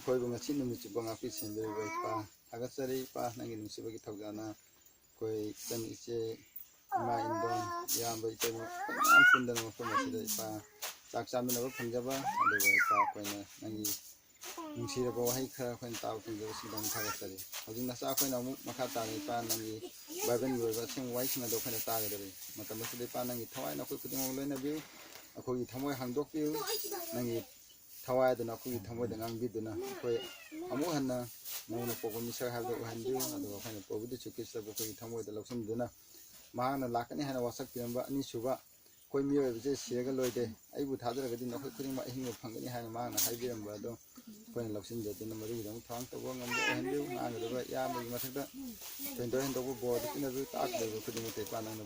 कोई बंगा चिन्ह में चुपंगा पी सिंदर वही पा अगर सरी पा नंगे नुसी बगी थक जाना कोई तन इसे मा इंदों या बई तो आम सुंदर मौसम मसीद पा चाक्षा में नव पंजाबा अरे वही पा कोई न नंगी नुसी रे बवाही खरा कोई ताव पंजाब सिंदर थक सरी अजुन नसा कोई नमु मखा ताने पा नंगी बाइबल योगा सिंह वाई सिंह दो कोई तागे दरे मतलब मसीद पा नंगी थवाई न कोई कुछ मंगलों ने भी अखोगी थमोय हांगदोक भी नंगी थवाई दना अखोगी थमोय दंगांग भी दना कोई अमु हन्ना नौना पोको मिसर हाबदो हन्दियो अदो अखोई पोबुदि चुकिस ब अखोगी थमोय द लौसम दना मांगना लाकनी हाना वासक पिरंबा अनि सुबा कोई मियो बजे सिरगा लोइदे आइबु थादरगदि नखोई खुदिमा अहिंग फंगनी हाना मांगना हाइबिरंबा अदो कोई लौसम दना मरि दम थांग तबो ngam हन्दियो मांगदबा या मरि मथकदा तेंदो हन्दोबो बोद किनबु ताकदबो खुदिमा ते पानाना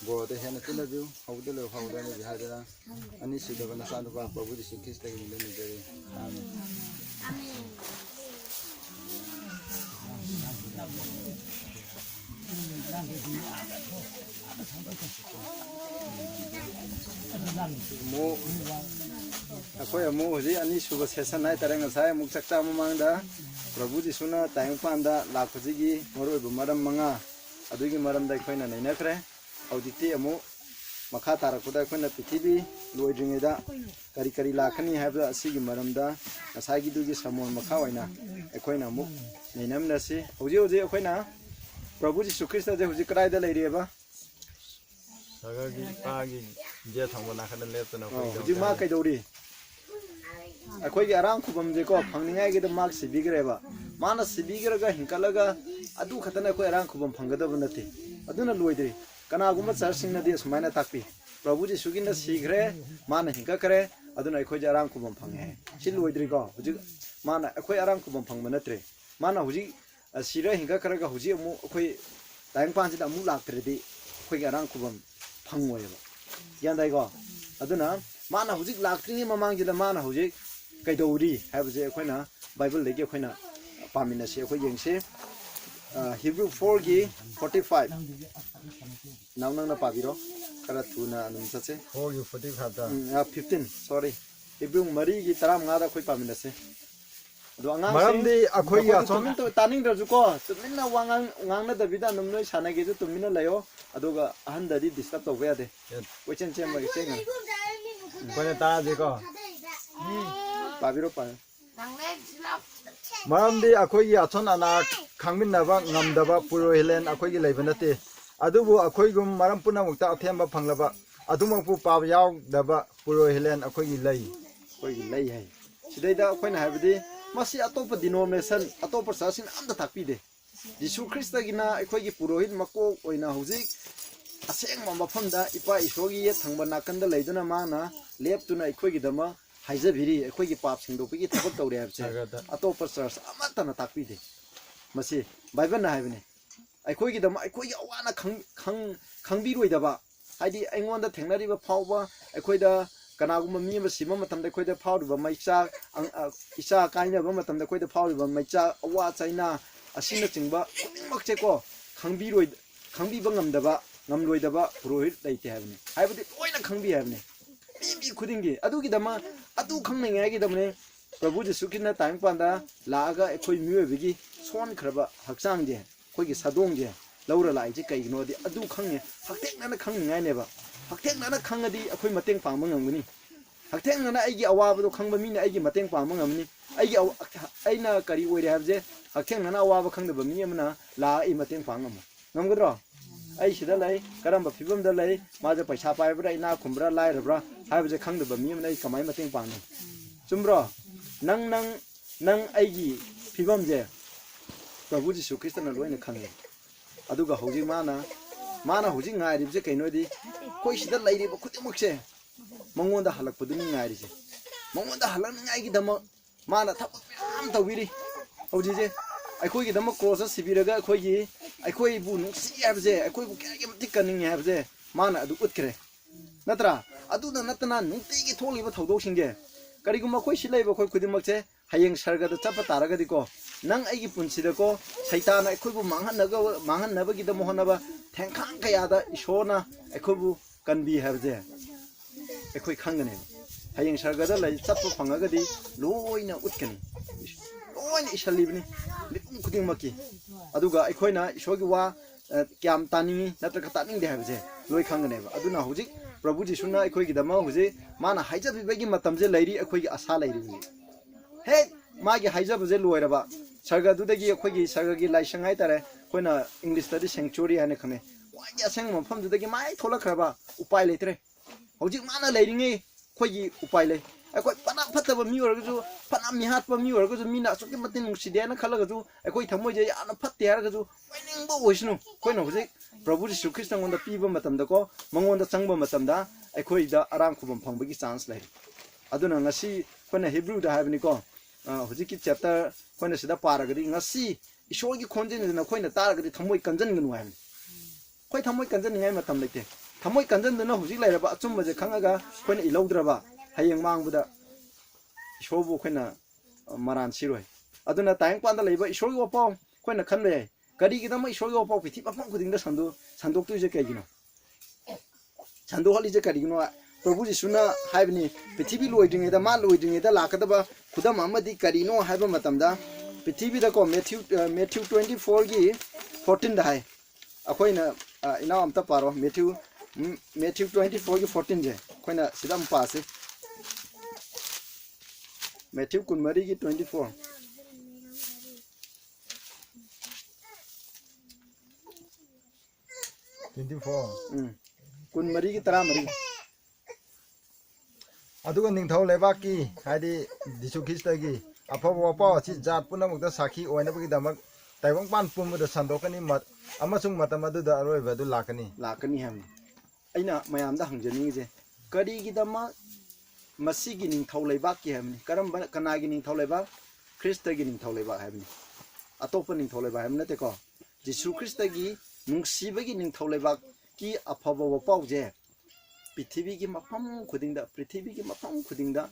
बोद हेन किनबु हौदलो हौदने बिहादरा अनि सुदबा नसानो बा प्रभुदि सिखिस तगि मिले निजरे आमीन मो अखोय मो होजी अनि सुबह सेशन नाय तरंग साय मुक चक्ता ममांगदा प्रभु जिसुना तायं पांदा लाखजिगी मरोय मरम मंगा अदुगी मरम दा खोयना नैनखरे औदिति अमो मखा तारकुदा खोयना पृथ्वी लोइद्रिङेदा करी करी लाखनी हाबदा असिगी मरमदा असागी दुगी समोन मखा वैना अखोयना मु नैनमनासि होजी होजी अखोयना प्रभु जिसु ख्रिस्ट जे होजी करायदा लैरेबा सगागी पागी जे थांबो नाखन लेतना होजी मा कैदौरी अखोयगी आराम खुबम जे को फंगनिङायगी द मार्क सिबिगरेबा माना सिबिगरगा हिंकलगा अदु खतना अखोय आराम खुबम फंगदब नथि अदुना लोइद्रि कनागुमा चार्सिंगनदि सुमायना ताकपि प्रभु जिसुगिना सिग्रे माना हिंककरे अदुना अखोय आराम खुबम फंगे सि लोइद्रि को होजी माना अखोय आराम खुबम फंग नत्रे माना होजी सिरा हिंककरगा होजी अमु अखोय तायंग पांजिदा अमु लाक्तरेदि अखोय आराम खुबम फंगोयबा यानदाइको अदुना माना होजी लाक्त्रिङि ममांजिदा माना होजी कैदौरी हाबजे अखोयना बाइबल लेगे अखोयना पामिनासि अखोय यंगसे हिब्रू 4 की 45 नाउनंगना पाबिरो खरा थुना नम सचे 4 की 45 दा 15 सॉरी हिब्रू मरी की 35 दा अखोय पामिनासि दो अंगांग मरमदि अखोय या सोन तो तानिंग दजुको तुमिना वांगांग ngang दबिदा नमनोय सानागे जु तुमिना लयो अदोगा अहनददि डिस्टर्ब तोबे यादे क्वेश्चन चेम मगे चेंग कोने ता देखो पाबिरो पा मरमदि अखोय या सोन अना खांगमिनबा ngamdaba पुरोहिलेन अखोयगी लेबनते अदुबु अखोयगुम मरम पुना मुक्ता अथेंबा फंगलबा अदुमकु पाब यावदबा पुरोहिलेन अखोयगी लई है सिदैदा अखोयना हाबदि मसी अतोप डिनोमिनेशन अतोप सासिन अमदा ताकपीदे जिसु ख्रिस्टगिना अखोयगी पुरोहित मको ओइना हुजिक असेंग मफमदा इपा ईश्वरगी ये थंगबा नाकंदा लेदुना माना लेपतुना अखोयगी दमा हाइजबिरी अखोयगी पाप सिंदोपगी थबक तौरे हाबसे अतोप चर्च अमतना ताकपीदे मसी बाइबल ना हाबने अखोयगी दमा अखोयगी अवाना खंगबिरोइदबा हाइदि अइंगोंदा थेंगनारिबा फावबा अखोयदा कनागुम मी अमा सिमा मतमदा अखोयदा फावरिबा मैचा इसा काइनबा मतमदा अखोयदा फावरिबा मैचा अवा चाइना असिना चिंबा मक्चेको खंगबिबा ngamdaba ngamloidaba purohit leite habne haibadi loina khangbi habne bi khudingi adugi dama adu khangningai gi damne प्रभु जिसु की ना टाइम पांदा लागा कोई म्यूए बिगी सोन खरबा हक्सांग जे कोई की सदोंग जे लौरा लाई जे कई नोदी अदु खंगे हक्तेक ना खंगनाय नेबा हक्तेक ना खंगदी अखोई मतेंग पांग ngamgni हक्तेक ना आइगी अवाबदो खंगबा मीना आइगी मतेंग पांग ngamni आइगी आइना करी ओइरे हाबजे हक्तेक ना अवाब खंगदबा मी अमना ला आई मतेंग पांग ngamgdro ai sida lai karamba phibam da lai maja paisa paibra ina खुमब्रा लाइरब्रा हाबजे खंगदबा मी अमना कमाई मतेंग पांग चुमब्रो नंग आइगी फिबम जे प्रभु जिसु ख्रिस्टना लोइना खंगे अदुगा हौजी माना हौजी ngairibje kainodi koi sida lairiba khudimukse मंगोंदा हलकपदुनि ngairiजे मंगोंदा हलन ngaigi दमा माना थबक याम तविरि हौजीजे अखोइगी दमा क्रॉस सिबिरगा अखोई बु नुक्सी हाबजे अखोई बु केगे मति कनिंग हाबजे माना अदु उतखरे नत्रा अदुदा नतना नुक्तिगी थोलिबा थौदोसिंगे करिगुमा कोई सिलाइबा कोई खुदिमकसे हयेंग सरगदा चपा तारगदिको नंग आइगी पुनसिदको सैतान अखोइबु मांगहनबगी the मोहनबा थेंखांग कयादा ईश्वरना अखोइबु कनबी हाबजे अखोइ खंगने hayeng sargada lai chappa phangagadi loina utkani loina isalibni mipum khuding maki aduga aikhoina isogi wa kyam tani natraka taning de habje loi khangane ba aduna hujik prabhu jisuna aikhogi dama huje mana haija bibagi matamje lairi aikhogi asa lairi he magi haija buje loiraba sargadu dagi aikhogi sargagi laisang hai tare khoina english study sanctuary ane khane wai asang mafam dagi mai thola khraba upai leitre hujik mana lairinge khoigi upai lei aikoi pana phataba mi orgaju pana mi hatpa mi orgaju mina suki matin nungsidena khalagaju aikoi thamoi je yana phatte hargaju wainingbo oisnu khoina hujik prabhu ji krishna ngonda piba matamda ko mangonda changba matamda aikoi da arang khubam phangbagi chance lai aduna ngasi khoina hebrew da habni ko hujik ki chapter khoina sida paragadi ngasi isorgi khonjin na khoina taragadi thamoi kanjan gnu hai khoi thamoi kanjan ngai matam leite thamoi kanjan dana hujik lairaba achumba je khangaga khoina ilaudraba hayeng mangbuda isobu khoina maran siroi aduna tayang panda leiba isorgi opau khoina khanbe yai kari gidama isorgi opau pithi apang khudingda sandok tu je kaigino sando hali je kari gino prabhu jisuna haibni prithibi loiding da ma loiding da lakadaba khudam amadi karino haiba matamda prithibi da ko Matthew 24 gi 14 da hai akhoina ina amta paro Matthew 24 gi 14 je khoina sidam paase Matthew kunmari gi 24 kunmari gi taramari aduga ningthau lebaki haidi disukistagi afaba wapa chi jat punamukta sakhi oinabagi damak taibang pan pumuda sandokani mat amasung matam aduda aroiba du lakani ham aina mayamda hangjani je kari gi dama masigi ningthau lebaki hamni karamba kanagi ningthau leba kristagi ningthau leba hamni atopa ningthau leba hamna te ko jisu kristagi nungsibagi ningthau leba ki afaba wapa je पृथ्वी की मफम खुदिंगदा पृथ्वी की मफम खुदिंगदा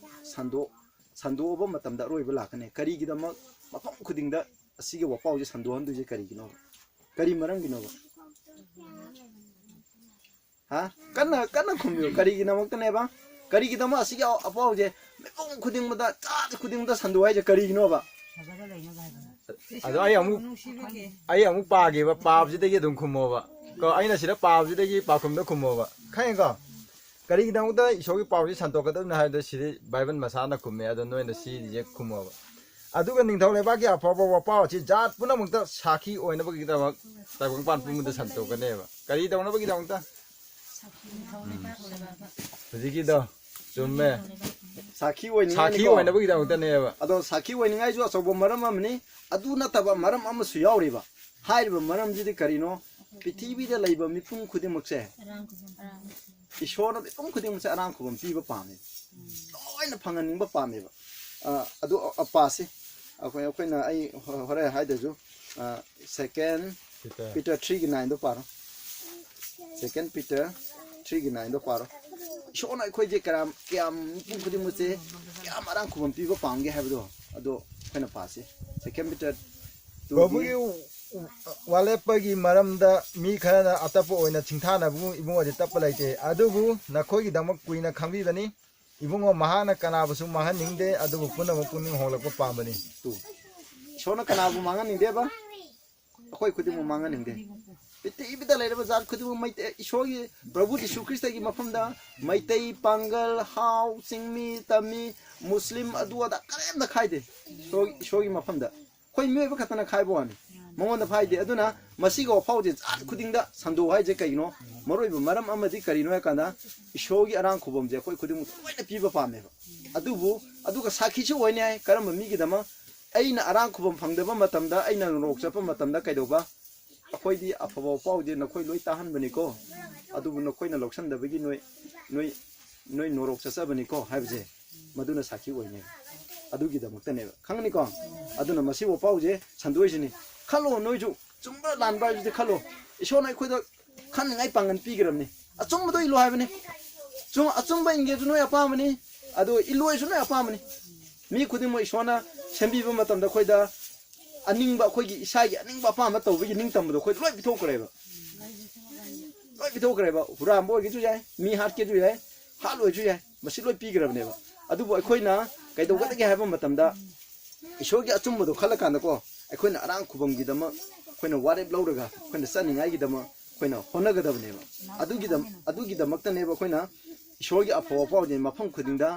संदोब मतमदा रोइबा लाकने करी गिदम मफम खुदिंगदा असिगे वपाउ जे संदोहन दुजे करी गिनो करी मरम गिनो हा कन्ना खुमियो करी गिनो मक्तने बा करी गिदम असिगे अपाउ जे मफम खुदिंगदा चाच खुदिंगदा संदोहाय जे करी गिनो बा अदो आई अमु पागे बा पाबजिदगी दुम खुमोबा को आइना सिदा पाबजिदगी पाखुमदा खुमोबा खायगा करी दाउदा इशोगी पावजी संतोकदबना हायदो सिरि बाइबल मसाना खुमे अदो नोइना सि जे खुमोबा अदुगा निंथौ लेबागी अफबा वपाव छि जात पुनमुक्ता साखी ओइनबगी दमक ताइबंग पान पुमुदा संतोकनेबा करी दाउनबगी दाउंता हुजिकी दो जुम्मे साखी ओइनबगी दाउंतानेबा अदो साखी ओइनिंगाइ जो असोबो मरम अमनि अदु नतबा मरम अमसु यावरिबा हाइरिबा मरम जिदि करिनो पृथ्वीदा लैबा मिपुम खुदिमकसे ईश्वर मिपुम खुदिमकसे आराम खुबम पीबा पामे लोइना फंगनिंबा पामेबा अदु अपासे अखोइना आई होरे हाइदजु सेकेंड पीटर 3 की 9 दो पारो सेकेंड पीटर 3 की 9 दो पारो ईश्वरना अखोइ जे कराम क्याम मिपुम खुदिमकसे क्याम आराम खुबम पीबा पांगे हाबदो अदो खोइना पासे सेकेंड पीटर बाबुगी वालेपगी मरमदा मी खरना अतप ओइना चिंथानाबु इबुंगो तप लाइते अदुबु नखोगी दमक कुइना खंबिबनी इबुंगो महाना कनाबसु महानिंगदे अदुबु पुनम पुनिंग होलको पामबनी तु सोना कनाबु मांगनिंदे बा अखोइ खुदिमु मांगनिंदे इते इबिदा लेरबा जात खुदिमु मैते ईश्वरगी प्रभु यीशु ख्रिस्ट की मफमदा मैतै पांगल हाउ सिंगमी तमी मुस्लिम अदुदा करेम खाइदे ईश्वरगी मफमदा खोइ मेबा खतना खाइबोनी मंगोन फाइदे अदुना मसिगो फाउजे जात खुदिंगदा संदो हाइजे कइनो मरोइबो मरम अमदि करिनो याकाना ईश्वरगी अरांग खुबमजे खोइ खुदिमु तोइना पीबा पामेबा अदुबु अदुगा साखिसु होइने हाय करम मिगिदमा अइना अरांग खुबम फंगदबा मतमदा अइना रोक चपा मतमदा कइदोबा अखोइदि अफबो पाउजे नखोइ लोइ ताहनबनिको अदुबु नखोइना लोक्सनदबगी नोइ नोरोक चसबनिको हाइबजे मदुना साखि होइने अदुगी दमक्तने खंगनिको अदुना मसिबो पाउजे संदोइसिनी खलो नोइजु चुम्बा लानबा जुदि खलो इशोना अखोइदा खनङाइ पांगन पिगरमनि अचुम्बदो इलो हाइबनि चुम अचुम्बा इंगेजु नोइ अपामनि अदु इलोइसु नोइ अपामनि मी खुदिमो इशोना सेंबिबा मतमदा खोइदा अनिंगबा खोइगी इसागी अनिंगबा अपामा तौबगी निंगतमदो खोइ लोइ पिथोकरेबा हुरामबो गिजु याय मी हाट केजु याय हालोइजु याय मसि लोइ पिगरमनेबा ꯑꯗꯨꯕꯨ ꯑꯩꯈꯣꯏꯅ ꯀꯩꯗꯧꯒꯗꯒꯦ ꯍꯥꯏꯕ ꯃꯇꯝꯗ ꯏꯁꯣꯔꯒꯤ ꯑꯆꯨꯝꯕꯗꯣ ꯈꯜꯂꯀꯥꯟꯗꯀꯣ ꯑꯩꯈꯣꯏꯅ ꯑꯔꯥꯡ ꯈꯨꯕꯝꯒꯤꯗꯃꯛ ꯑꯩꯈꯣꯏꯅ ꯋꯥꯔꯦꯞ ꯂꯧꯔꯒ ꯑꯩꯈꯣꯏꯅ ꯆꯠꯅꯤꯡꯉꯥꯏꯒꯤꯗꯃꯛ ꯑꯩꯈꯣꯏꯅ ꯍꯣꯠꯅꯒꯗꯕꯅꯦꯕ ꯑꯗꯨꯒꯤꯗꯃꯛꯇꯅꯦꯕ ꯑꯩꯈꯣꯏꯅ ꯏꯁꯣꯔꯒꯤ ꯑꯐꯕ ꯄꯥꯎꯖꯦ ꯃꯐꯝ ꯈꯨꯗꯤꯡꯗ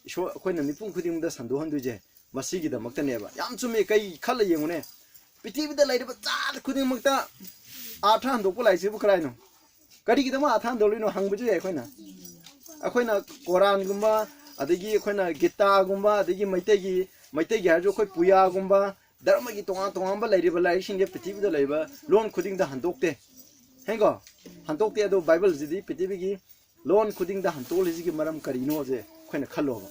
ꯏꯁꯣꯔ ꯑꯩꯈꯣꯏꯅ ꯃꯤꯄꯨꯝ ꯈꯨꯗꯤꯡꯗ ꯁꯟꯗꯣꯛꯍꯟꯗꯣꯏꯁꯦ ꯃꯁꯤꯒꯤꯗꯃꯛꯇꯅꯦꯕ ꯌꯥꯝ ꯆꯨꯝꯃꯦ ꯀꯩ ꯈꯜꯂ ꯌꯦꯡꯉꯨꯅꯦ ꯄ꯭ꯔꯤꯊꯤꯕꯤꯗ ꯂꯩꯔꯤꯕ ꯖꯥꯠ ꯈꯨꯗꯤꯡꯃꯛꯇ ꯑꯥꯔꯊ ꯍꯟꯗꯣꯛꯄ ꯂꯥꯏꯔꯤꯛꯁꯤꯕꯨ ꯀꯔꯥꯏꯅꯣ ꯀꯔꯤꯒꯤꯗꯃꯛ ꯑꯥꯔꯊ ꯍꯟꯗꯣꯛꯂꯤꯅꯣ ꯍꯪꯕꯁꯨ ꯌꯥꯏ ꯑꯩꯈꯣꯏꯅ ꯀꯣꯔꯥꯟꯒꯨꯝꯕ ꯑꯗꯒꯤ ꯑꯩꯈꯣꯏꯅ ꯒꯤꯇꯥꯒꯨꯝꯕ ꯑꯗꯒꯤ ꯃꯩꯇꯩꯒꯤ ꯍꯥꯏꯔꯁꯨ ꯑꯩꯈꯣꯏ ꯄꯨꯌꯥꯒꯨꯝꯕ ꯙꯔꯃꯒꯤ ꯇꯣꯉꯥꯟ ꯇꯣꯉꯥꯟꯕ ꯂꯩꯔꯤꯕ ꯂꯥꯏꯔꯤꯛꯁꯤꯡꯁꯦ ꯄ꯭ꯔꯤꯊꯤꯕꯤꯗ ꯂꯩꯕ ꯂꯣꯟ ꯈꯨꯗꯤꯡꯗ ꯍꯟꯗꯣꯛꯇꯦ ꯍꯦꯡꯀꯣ ꯍꯟꯗꯣꯛꯇꯦ ꯑꯗꯣ ꯕꯥꯏꯕꯜꯁꯤꯗꯤ ꯄ꯭ꯔꯤꯊꯤꯕꯤꯒꯤ ꯂꯣꯟ ꯈꯨꯗꯤꯡꯗ ꯍꯟꯇꯣꯛꯂꯤꯁꯤꯒꯤ ꯃꯔꯝ ꯀꯔꯤꯅꯣꯁꯦ ꯑꯩꯈꯣꯏꯅ ꯈꯜꯂꯣꯕ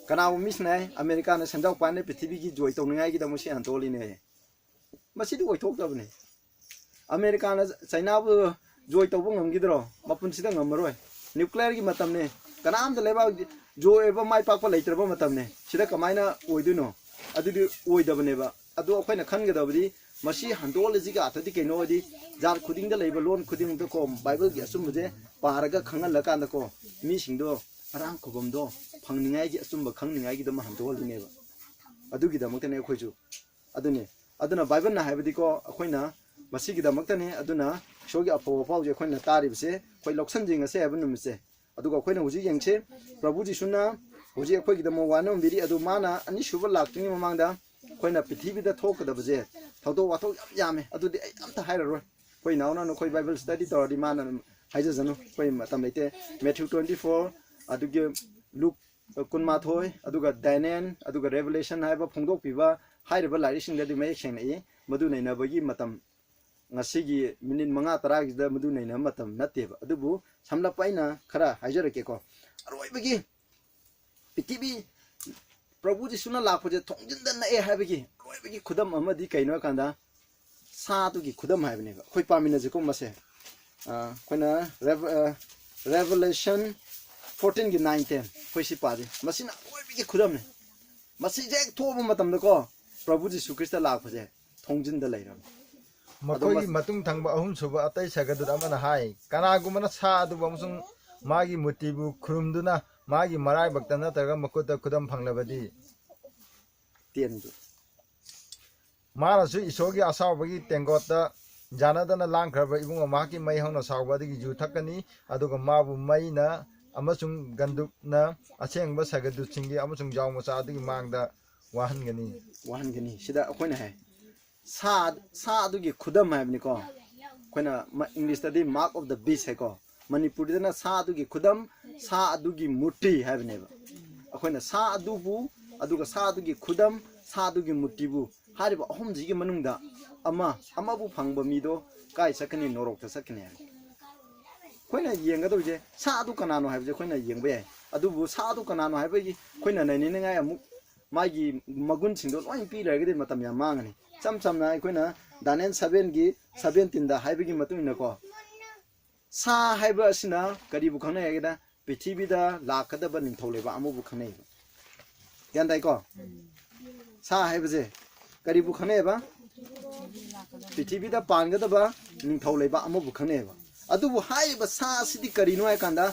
ꯀꯅꯥꯒꯨꯝꯕ ꯃꯤꯁꯤꯅ ꯑꯃꯦꯔꯤꯀꯥꯅ ꯁꯦꯟꯖꯥꯎ ꯄꯥꯏꯅ ꯄ꯭ꯔꯤꯊꯤꯕꯤꯒꯤ ꯖꯣꯏ ꯇꯧꯅꯤꯡꯉꯥꯏꯒꯤꯗꯃꯛ ꯁꯤ ꯍꯟꯇꯣꯛꯂꯤꯅꯦ ꯃꯁꯤꯗꯤ ꯑꯣꯏꯊꯣꯛꯇꯕꯅꯤ ꯑꯃꯦꯔꯤꯀꯥꯅ ꯆꯩꯅꯥꯕꯨ ꯖꯣꯏ ꯇꯧꯕ ꯉꯝꯈꯤꯗ꯭ꯔꯣ ꯃꯄꯨꯟꯁꯤꯗ ꯉꯝꯃꯔꯣꯏ ꯅ꯭ꯌꯨꯀ꯭ꯂꯤꯌꯔꯒꯤ ꯃꯇꯝꯅꯦ ꯀꯅꯥꯝꯇ ꯂꯩꯕꯥꯛ ꯖꯣꯏ ꯑꯣꯏꯕ ꯃꯥꯏ ꯄꯥꯛꯄ ꯂꯩꯇ꯭ꯔꯕ ꯃꯇꯝꯅꯦ ꯁꯤꯗ ꯀꯃꯥꯏꯅ ꯑꯣꯏꯗꯣꯏꯅꯣ ꯑꯗꯨꯗꯤ ꯑꯣꯏꯗꯕꯅꯦꯕ ꯑꯗꯣ ꯑꯩꯈꯣꯏꯅ ꯈꯟꯒꯗꯕꯗꯤ ꯃꯁꯤ ꯍꯟꯗꯣꯛꯍꯜꯂꯤꯁꯤꯒ ꯑर्थꯗꯤ ꯀꯩꯅꯣ ꯍꯥꯏꯗꯤ ꯖꯥꯠ ꯈꯨꯗꯤꯡꯗ ꯂꯩꯕ ꯂꯣꯟ ꯈꯨꯗꯤꯡꯃꯛꯇꯀꯣ ꯕꯥꯏꯕꯜꯒꯤ ꯑꯆꯨꯝꯕꯁꯦ ꯄꯥꯔꯒ ꯈꯪꯍꯜꯂꯀꯥꯟꯗꯀꯣ ꯃꯤꯁꯤꯡꯗꯣ ꯑꯔꯥꯡ ꯈꯨꯕꯝꯗꯣ ꯐꯪꯅꯤꯡꯉꯥꯏꯒꯤ ꯑꯆꯨꯝꯕ ꯈꯪꯅꯤꯡꯉꯥꯏꯒꯤꯗꯃꯛ ꯍꯟꯗꯣꯛꯍꯜꯂꯤꯅꯦꯕ ꯑꯗꯨꯒꯤꯗꯃꯛꯇꯅꯦ ꯑꯩꯈꯣꯏꯁꯨ ꯑꯗꯨꯅ ꯕꯥꯏꯕꯜꯅ ꯍꯥꯏꯕꯗꯤꯀꯣ ꯑꯩꯈꯣꯏꯅ ꯃꯁꯤꯒꯤꯗꯃꯛꯇꯅꯦ ꯑꯗꯨꯅ ꯏꯁꯣꯔꯒꯤ ꯑꯐꯕ ꯄꯥꯎꯁꯦ ꯑꯩꯈꯣꯏꯅ ꯇꯥꯔꯤꯕꯁꯦ ꯑꯩꯈꯣꯏ ꯂꯧꯁꯟꯖꯤꯡꯉꯁꯦ ꯍꯥꯏꯕ ꯅꯨꯃꯤꯠꯁꯦ ꯑꯗꯨꯒ ꯑꯩꯈꯣꯏꯅ ꯍꯧꯖꯤꯛ ꯌꯦꯡꯁꯦ ꯄ꯭ꯔꯚꯨ ꯖꯤꯁꯨꯅ ꯍꯧꯖꯤꯛ ꯑꯩꯈꯣꯏꯒꯤꯗꯃꯛ ꯋꯥꯅꯣꯝꯕꯤꯔꯤ ꯑꯗꯨ ꯃꯥꯅ ꯑꯅꯤꯁꯨꯕ ꯂꯥꯛꯇ꯭ꯔꯤꯉꯩ ꯃꯃꯥꯡꯗ ꯑꯩꯈꯣꯏꯅ ꯄ꯭ꯔꯤꯊꯤꯕꯤꯗ ꯊꯣꯛꯀꯗꯕꯁꯦ ꯊꯧꯗꯣꯛ ꯋꯥꯊꯣꯛ ꯌꯥꯝ ꯌꯥꯝꯃꯦ ꯑꯗꯨꯗꯤ ꯑꯩ ꯑꯝꯇ ꯍꯥꯏꯔꯔꯣꯏ ꯑꯩꯈꯣꯏ ꯏꯅꯥꯎꯅ ꯑꯩꯈꯣꯏ ꯕꯥꯏꯕꯜ ꯁ꯭ꯇꯗꯤ ꯇꯧꯔꯗꯤ ꯃꯥꯅ ꯍꯥꯏꯖꯁꯅꯨ ꯑꯩꯈꯣꯏ ꯃꯇꯝ ꯂꯩꯇꯦ ꯃꯦꯊ꯭ꯌꯨ 24 ꯑꯗꯨꯒꯤ ꯂꯨꯛ 12 ꯑꯗꯨꯒ ꯗꯥꯏꯅꯦꯟ ꯑꯗꯨꯒ ꯔꯦꯚꯦꯂꯦꯁꯟ ꯍꯥꯏꯕ ꯐꯣꯡꯗꯣꯛꯄꯤꯕ ꯍꯥꯏꯔꯤꯕ ꯂꯥꯏꯔꯤꯛꯁꯤꯡꯗꯗꯤ ꯃꯌꯦꯛ ꯁꯦꯡꯅ ꯏ ꯃꯗꯨ ꯅꯩꯅꯕꯒꯤ ꯃꯇꯝ ꯉꯁꯤꯒꯤ ꯃꯤꯅꯤꯠ 5-10ꯒꯤꯁꯤꯗ ꯃꯗꯨ ꯅꯩꯅꯕ ꯃꯇꯝ ꯅꯠꯇꯦꯕ ꯑꯗꯨꯕꯨ ꯁꯝꯂꯞꯄ ꯑꯩꯅ ꯈꯔ ꯍꯥꯏꯖꯔꯛꯀꯦꯀꯣ ꯑꯔꯣꯏꯕꯒꯤ ꯄ꯭ꯔꯤꯊꯤꯕꯤ ꯄ꯭ꯔꯚꯨ ꯖꯤꯁꯨꯅ ꯂꯥꯛꯄꯁꯦ ꯊꯣꯡꯖꯤꯟꯗ ꯅꯛꯑꯦ ꯍꯥꯏꯕꯒꯤ ꯑꯔꯣꯏꯕꯒꯤ ꯈꯨꯗꯝ ꯑꯃꯗꯤ ꯀꯩꯅꯣ ꯍꯥꯏꯀꯥꯟꯗ ꯁꯥꯗꯨꯒꯤ ꯈꯨꯗꯝ ꯍꯥꯏꯕꯅꯦꯕ ꯑꯩꯈꯣꯏ ꯄꯥꯃꯤꯟꯅꯁꯤꯀꯣ ꯃꯁꯦ ꯑꯩꯈꯣꯏꯅ ꯔꯦꯚꯦꯂꯦꯁꯟ 14ꯒꯤ 9-10 ꯑꯩꯈꯣꯏ ꯁꯤ ꯄꯥꯖꯦ ꯃꯁꯤꯅ ꯑꯔꯣꯏꯕꯒꯤ ꯈꯨꯗꯝꯅꯦ ꯃꯁꯤꯁꯦ ꯍꯦꯛ ꯊꯣꯛꯑꯕ ꯃꯇꯝꯗꯀꯣ ꯄ꯭ꯔꯚꯨ ꯖꯤꯁꯨ ꯈ꯭ꯔꯤꯁꯇ ꯂꯥꯛꯄꯁꯦ ꯊꯣꯡꯖꯤꯟꯗ ꯂꯩꯔꯝꯃꯦ ꯃꯈꯣꯏꯒꯤ ꯃꯇꯨꯡ ꯊꯪꯕ ꯑꯍꯨꯝꯁꯨꯕ ꯑꯇꯩ ꯁꯒꯗꯨꯗ ꯑꯃꯅ ꯍꯥꯏ ꯀꯅꯥꯒꯨꯝꯕꯅ ꯁꯥ ꯑꯗꯨꯕꯨ ꯑꯃꯁꯨꯡ ꯃꯥꯒꯤ ꯃꯨꯔꯇꯤꯕꯨ ꯈꯨꯔꯨꯝꯗꯨꯅ ꯃꯥꯒꯤ ꯃꯔꯥꯏꯕꯛꯇ ꯅꯠꯇ꯭ꯔꯒ ꯃꯈꯨꯠꯇ ꯈꯨꯗꯝ ꯐꯪꯂꯕꯗꯤ ꯃꯥꯅꯁꯨ ꯏꯁꯣꯔꯒꯤ ꯑꯁꯥꯎꯕꯒꯤ ꯇꯦꯡꯒꯣꯠꯇ ꯖꯥꯅꯗꯅ ꯂꯥꯡꯈ꯭ꯔꯕ ꯏꯕꯨꯡ ꯃꯍꯥꯛꯀꯤ ꯃꯩ ꯍꯧꯅ ꯁꯥꯎꯕ ꯑꯗꯨꯒꯤ ꯌꯨ ꯊꯛꯀꯅꯤ ꯑꯗꯨꯒ ꯃꯥꯕꯨ ꯃꯩꯅ ꯑꯃꯁꯨꯡ ꯒꯟꯗꯨꯛꯅ ꯑꯁꯦꯡꯕ ꯁꯒꯗꯨꯁꯤꯡꯒꯤ ꯑꯃꯁꯨꯡ ꯖꯥꯎ ꯃꯆꯥ ꯑꯗꯨꯒꯤ ꯃꯥꯡꯗ ꯋꯥꯍꯟꯒꯅꯤ ꯁꯤꯗ ꯑꯩꯈꯣꯏꯅ ꯍꯥꯏ ꯁꯥ ꯑꯗꯨꯒꯤ ꯈꯨꯗꯝ ꯍꯥꯏꯕꯅꯤꯀꯣ ꯑꯩꯈꯣꯏꯅ ꯏꯪꯂꯤꯁꯇꯗꯤ ꯃꯥꯔꯛ ꯑꯣꯐ ꯗ ꯕꯤꯁ ꯍꯥꯏꯀꯣ ꯃꯅꯤꯄꯨꯔꯗꯅ ꯁꯥ ꯑꯗꯨꯒꯤ ꯈꯨꯗꯝ ꯁꯥ ꯑꯗꯨꯒꯤ ꯃꯨꯔꯇꯤ ꯍꯥꯏꯕꯅꯦꯕ ꯑꯩꯈꯣꯏꯅ ꯁꯥ ꯑꯗꯨꯕꯨ ꯑꯗꯨꯒ ꯁꯥ ꯑꯗꯨꯒꯤ ꯈꯨꯗꯝ ꯁꯥ ꯑꯗꯨꯒꯤ ꯃꯨꯔꯇꯤꯕꯨ ꯍꯥꯏꯔꯤꯕ ꯑꯍꯨꯝꯁꯤꯒꯤ ꯃꯅꯨꯡꯗ ꯑꯃꯕꯨ ꯐꯪꯕ ꯃꯤꯗꯣ ꯀꯥꯏ ꯆꯠꯀꯅꯤ ꯅꯣꯔꯣꯛꯇ ꯆꯠꯀꯅꯤ ꯍꯥꯏꯕ ꯑꯩꯈꯣꯏꯅ ꯌꯦꯡꯒꯗꯧꯔꯤꯁꯦ ꯁꯥ ꯑꯗꯨ ꯀꯅꯥꯅꯣ ꯍꯥꯏꯕꯁꯦ ꯑꯩꯈꯣꯏꯅ ꯌꯦꯡꯕ ꯌꯥꯏ ꯑꯗꯨꯕꯨ ꯁꯥ ꯑꯗꯨ ꯀꯅꯥꯅꯣ ꯍꯥꯏꯕꯒꯤ ꯑꯩꯈꯣꯏꯅ ꯅꯩꯅꯅꯤꯡꯉꯥꯏ ꯑꯃꯨꯛ ꯃꯥꯒꯤ ꯃꯒꯨꯟꯁꯤꯡꯗꯣ ꯂꯣꯏ ꯄꯤꯔꯒꯗꯤ ꯃꯇꯝ ꯌꯥꯝ ꯃꯥꯡꯒꯅꯤ ꯏꯆꯝ ꯆꯝꯅ ꯑꯩꯈꯣꯏꯅ ꯗꯥꯅꯤꯌꯦꯜ 7ꯒꯤ 17ꯗ ꯍꯥꯏꯕꯒꯤ ꯃꯇꯨꯡ ꯏꯟꯅꯀꯣ ꯁꯥ ꯍꯥꯏꯕ ꯑꯁꯤꯅ ꯀꯔꯤꯕꯨ ꯈꯪꯅꯩ ꯍꯥꯏꯒꯦꯗ ꯄ꯭ꯔꯤꯊꯤꯕꯤꯗ ꯂꯥꯛꯀꯗꯕ ꯅꯤꯡꯊꯧ ꯂꯩꯕ ꯑꯃꯕꯨ ꯈꯪꯅꯩꯕ ꯒ꯭ꯌꯥꯟ ꯇꯥꯏꯀꯣ ꯁꯥ ꯍꯥꯏꯕꯁꯦ ꯀꯔꯤꯕꯨ ꯈꯪꯅꯩꯕ ꯄ꯭ꯔꯤꯊꯤꯕꯤꯗ ꯄꯥꯟꯒꯗꯕ ꯅꯤꯡꯊꯧ ꯂꯩꯕ ꯑꯃꯕꯨ ꯈꯪꯅꯩꯕ ꯑꯗꯨꯕꯨ ꯍꯥꯏꯔꯤꯕ ꯁꯥ ꯑꯁꯤꯗꯤ ꯀꯔꯤꯅꯣ ꯍꯥꯏꯀꯥꯟꯗ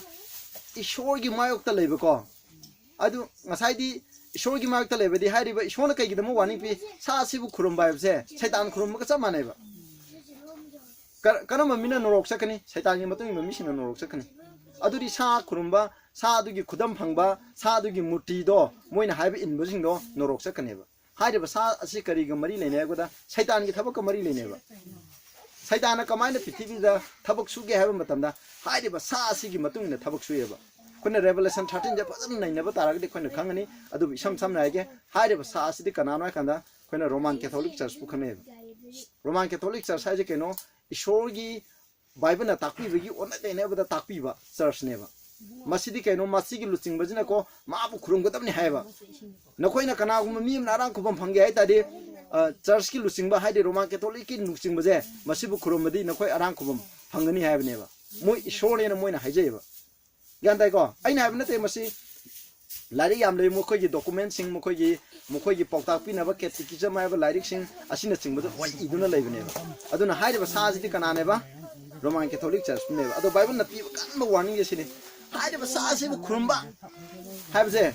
ꯏꯁꯣꯔꯒꯤ ꯃꯥꯌꯣꯛꯇ ꯂꯩꯕꯀꯣ ꯑꯗꯨ ꯉꯁꯥꯏꯗꯤ ꯏꯁꯣꯔꯒꯤ ꯃꯥꯌꯣꯛꯇ ꯂꯩꯕꯗꯤ ꯍꯥꯏꯔꯤꯕ ꯏꯁꯣꯔꯅ ꯀꯩꯒꯤꯗꯃꯛ ꯋꯥꯔꯅꯤꯡ ꯄꯤ ꯁꯥ ꯑꯁꯤꯕꯨ ꯈꯨꯔꯨꯝꯕ ꯍꯥꯏꯕꯁꯦ ꯁꯩꯇꯥꯟ ꯈꯨꯔꯨꯝꯕꯒ ꯆꯞ ꯃꯥꯟꯅꯩꯕ ꯀꯔꯝꯕ ꯃꯤꯅ ꯅꯣꯔꯣꯛ ꯆꯠꯀꯅꯤ ꯁꯩꯇꯥꯟꯒꯤ ꯃꯇꯨꯡ ꯏꯟꯕ ꯃꯤꯁꯤꯡꯅ ꯅꯣꯔꯣꯛ ꯆꯠꯀꯅꯤ ꯑꯗꯨꯗꯤ ꯁꯥ ꯈꯨꯔꯨꯝꯕ ꯁꯥ ꯑꯗꯨꯒꯤ ꯈꯨꯗꯝ ꯐꯪꯕ ꯁꯥ ꯑꯗꯨꯒꯤ ꯃꯨꯔꯇꯤꯗꯣ ꯃꯣꯏꯅ ꯍꯥꯏꯕ ꯏꯟꯕꯁꯤꯡꯗꯣ ꯅꯣꯔꯣꯛ ꯆꯠꯀꯅꯦꯕ ꯍꯥꯏꯔꯤꯕ ꯁꯥ ꯑꯁꯤ ꯀꯔꯤꯒ ꯃꯔꯤ ꯂꯩꯅꯩ ꯍꯥꯏꯕꯗ ꯁꯩꯇꯥꯟꯒꯤ ꯊꯕꯛꯀ ꯃꯔꯤ ꯂꯩꯅꯩꯕ ꯁꯩꯇꯥꯟꯅ ꯀꯃꯥꯏꯅ ꯄ꯭ꯔꯤꯊꯤꯕꯤꯗ ꯊꯕꯛ ꯁꯨꯒꯦ ꯍꯥꯏꯕ ꯃꯇꯝꯗ ꯍꯥꯏꯔꯤꯕ ꯁꯥ ꯑꯁꯤꯒꯤ ꯃꯇꯨꯡ ꯏꯟꯅ ꯊꯕꯛ ꯁꯨꯏꯌꯦꯕ ꯑꯩꯈꯣꯏꯅ ꯔꯦꯚꯦꯂꯦꯁꯟ 13ꯁꯦ ꯐꯖꯅ ꯅꯩꯅꯕ ꯇꯥꯔꯒꯗꯤ ꯑꯩꯈꯣꯏꯅ ꯈꯪꯒꯅꯤ ꯑꯗꯨꯕꯨ ꯏꯁꯝ ꯁꯝꯅ ꯍꯥꯏꯒꯦ ꯍꯥꯏꯔꯤꯕ ꯁꯥ ꯑꯁꯤꯗꯤ ꯀꯅꯥꯅꯣ ꯍꯥꯏꯀꯥꯟꯗ ꯑꯩꯈꯣꯏꯅ ꯔꯣꯃꯥꯟ ꯀꯦꯊꯣꯂꯤꯛ ꯆꯔꯆꯄꯨ ꯈꯪꯅꯩꯌꯦꯕ ꯔꯣꯃꯥꯟ ꯀꯦꯊꯣꯂꯤꯛ ꯆꯔꯆ ꯍꯥꯏꯁꯦ ꯀꯩꯅꯣ ꯏꯁꯣꯔꯒꯤ ꯕꯥꯏꯕꯜꯅ ꯇꯥꯛꯄꯤꯕꯒꯤ ꯑꯣꯟꯅ ꯇꯩꯅꯕꯗ ꯇꯥꯛꯄꯤꯕ ꯆꯔꯆꯅꯦꯕ ꯃꯁꯤꯗꯤ ꯀꯩꯅꯣ ꯃꯁꯤꯒꯤ ꯂꯨꯆꯤꯡꯕꯁꯤꯅꯀꯣ ꯃꯥꯕꯨ ꯈꯨꯔꯨꯝꯒꯗꯕꯅꯤ ꯍꯥꯏꯕ ꯅꯈꯣꯏꯅ ꯀꯅꯥꯒꯨꯝꯕ ꯃꯤ ꯑꯃꯅ ꯑꯔꯥꯡ ꯈꯨꯕꯝ ꯐꯪꯒꯦ ꯍꯥꯏꯇꯥꯔꯗꯤ ꯆꯔꯆꯀꯤ ꯂꯨꯆꯤꯡꯕ ꯍꯥꯏꯗꯤ ꯔꯣꯃꯥꯟ ꯀꯦꯊꯣꯂꯤꯛꯀꯤ ꯂꯨꯆꯤꯡꯕꯁꯦ ꯃꯁꯤꯕꯨ ꯈꯨꯔꯨꯝꯕꯗꯤ ꯅꯈꯣꯏ ꯑꯔꯥꯡ ꯈꯨꯕꯝ ꯐꯪꯒꯅꯤ ꯍꯥꯏꯕꯅꯦꯕ ꯃꯣꯏ ꯏꯁꯣꯔꯅꯦꯅ ꯃꯣꯏꯅ ꯍꯥꯏꯖꯩꯌꯦꯕ ꯒ꯭ꯌꯥꯟ ꯇꯥꯏꯀꯣ ꯑꯩꯅ ꯍꯥꯏꯕ ꯅꯠꯇꯦ ꯃꯁꯤ ꯂꯥꯏꯔꯤꯛ ꯌꯥꯝ ꯂꯩ ꯃꯈꯣꯏꯒꯤ ꯗꯣꯀꯨꯃꯦꯟꯁꯤꯡ ꯃꯈꯣꯏꯒꯤ ꯄꯥꯎꯇꯥꯛ ꯄꯤꯅꯕ ꯀꯦꯇꯤꯀꯤꯖꯝ ꯍꯥꯏꯕ ꯂꯥꯏꯔꯤꯛꯁꯤꯡ ꯑꯁꯤꯅꯆꯤꯡꯕꯗ ꯂꯣꯏ ꯏꯗꯨꯅ ꯂꯩꯕꯅꯦꯕ ꯑꯗꯨꯅ ꯍꯥꯏꯔꯤꯕ ꯁꯥꯁꯤꯗꯤ ꯀꯅꯥꯅꯦꯕ ꯔꯣꯃꯥꯟ ꯀꯦꯊꯣꯂꯤꯛ ꯆꯔꯆꯅꯦꯕ ꯑꯗꯣ ꯕꯥꯏꯕꯜꯅ ꯄꯤꯕ ꯀꯟꯕ ꯋꯥꯔꯅꯤꯡ ꯑꯁꯤꯅꯤ 하이르바 사시부 쿠름바 하이브제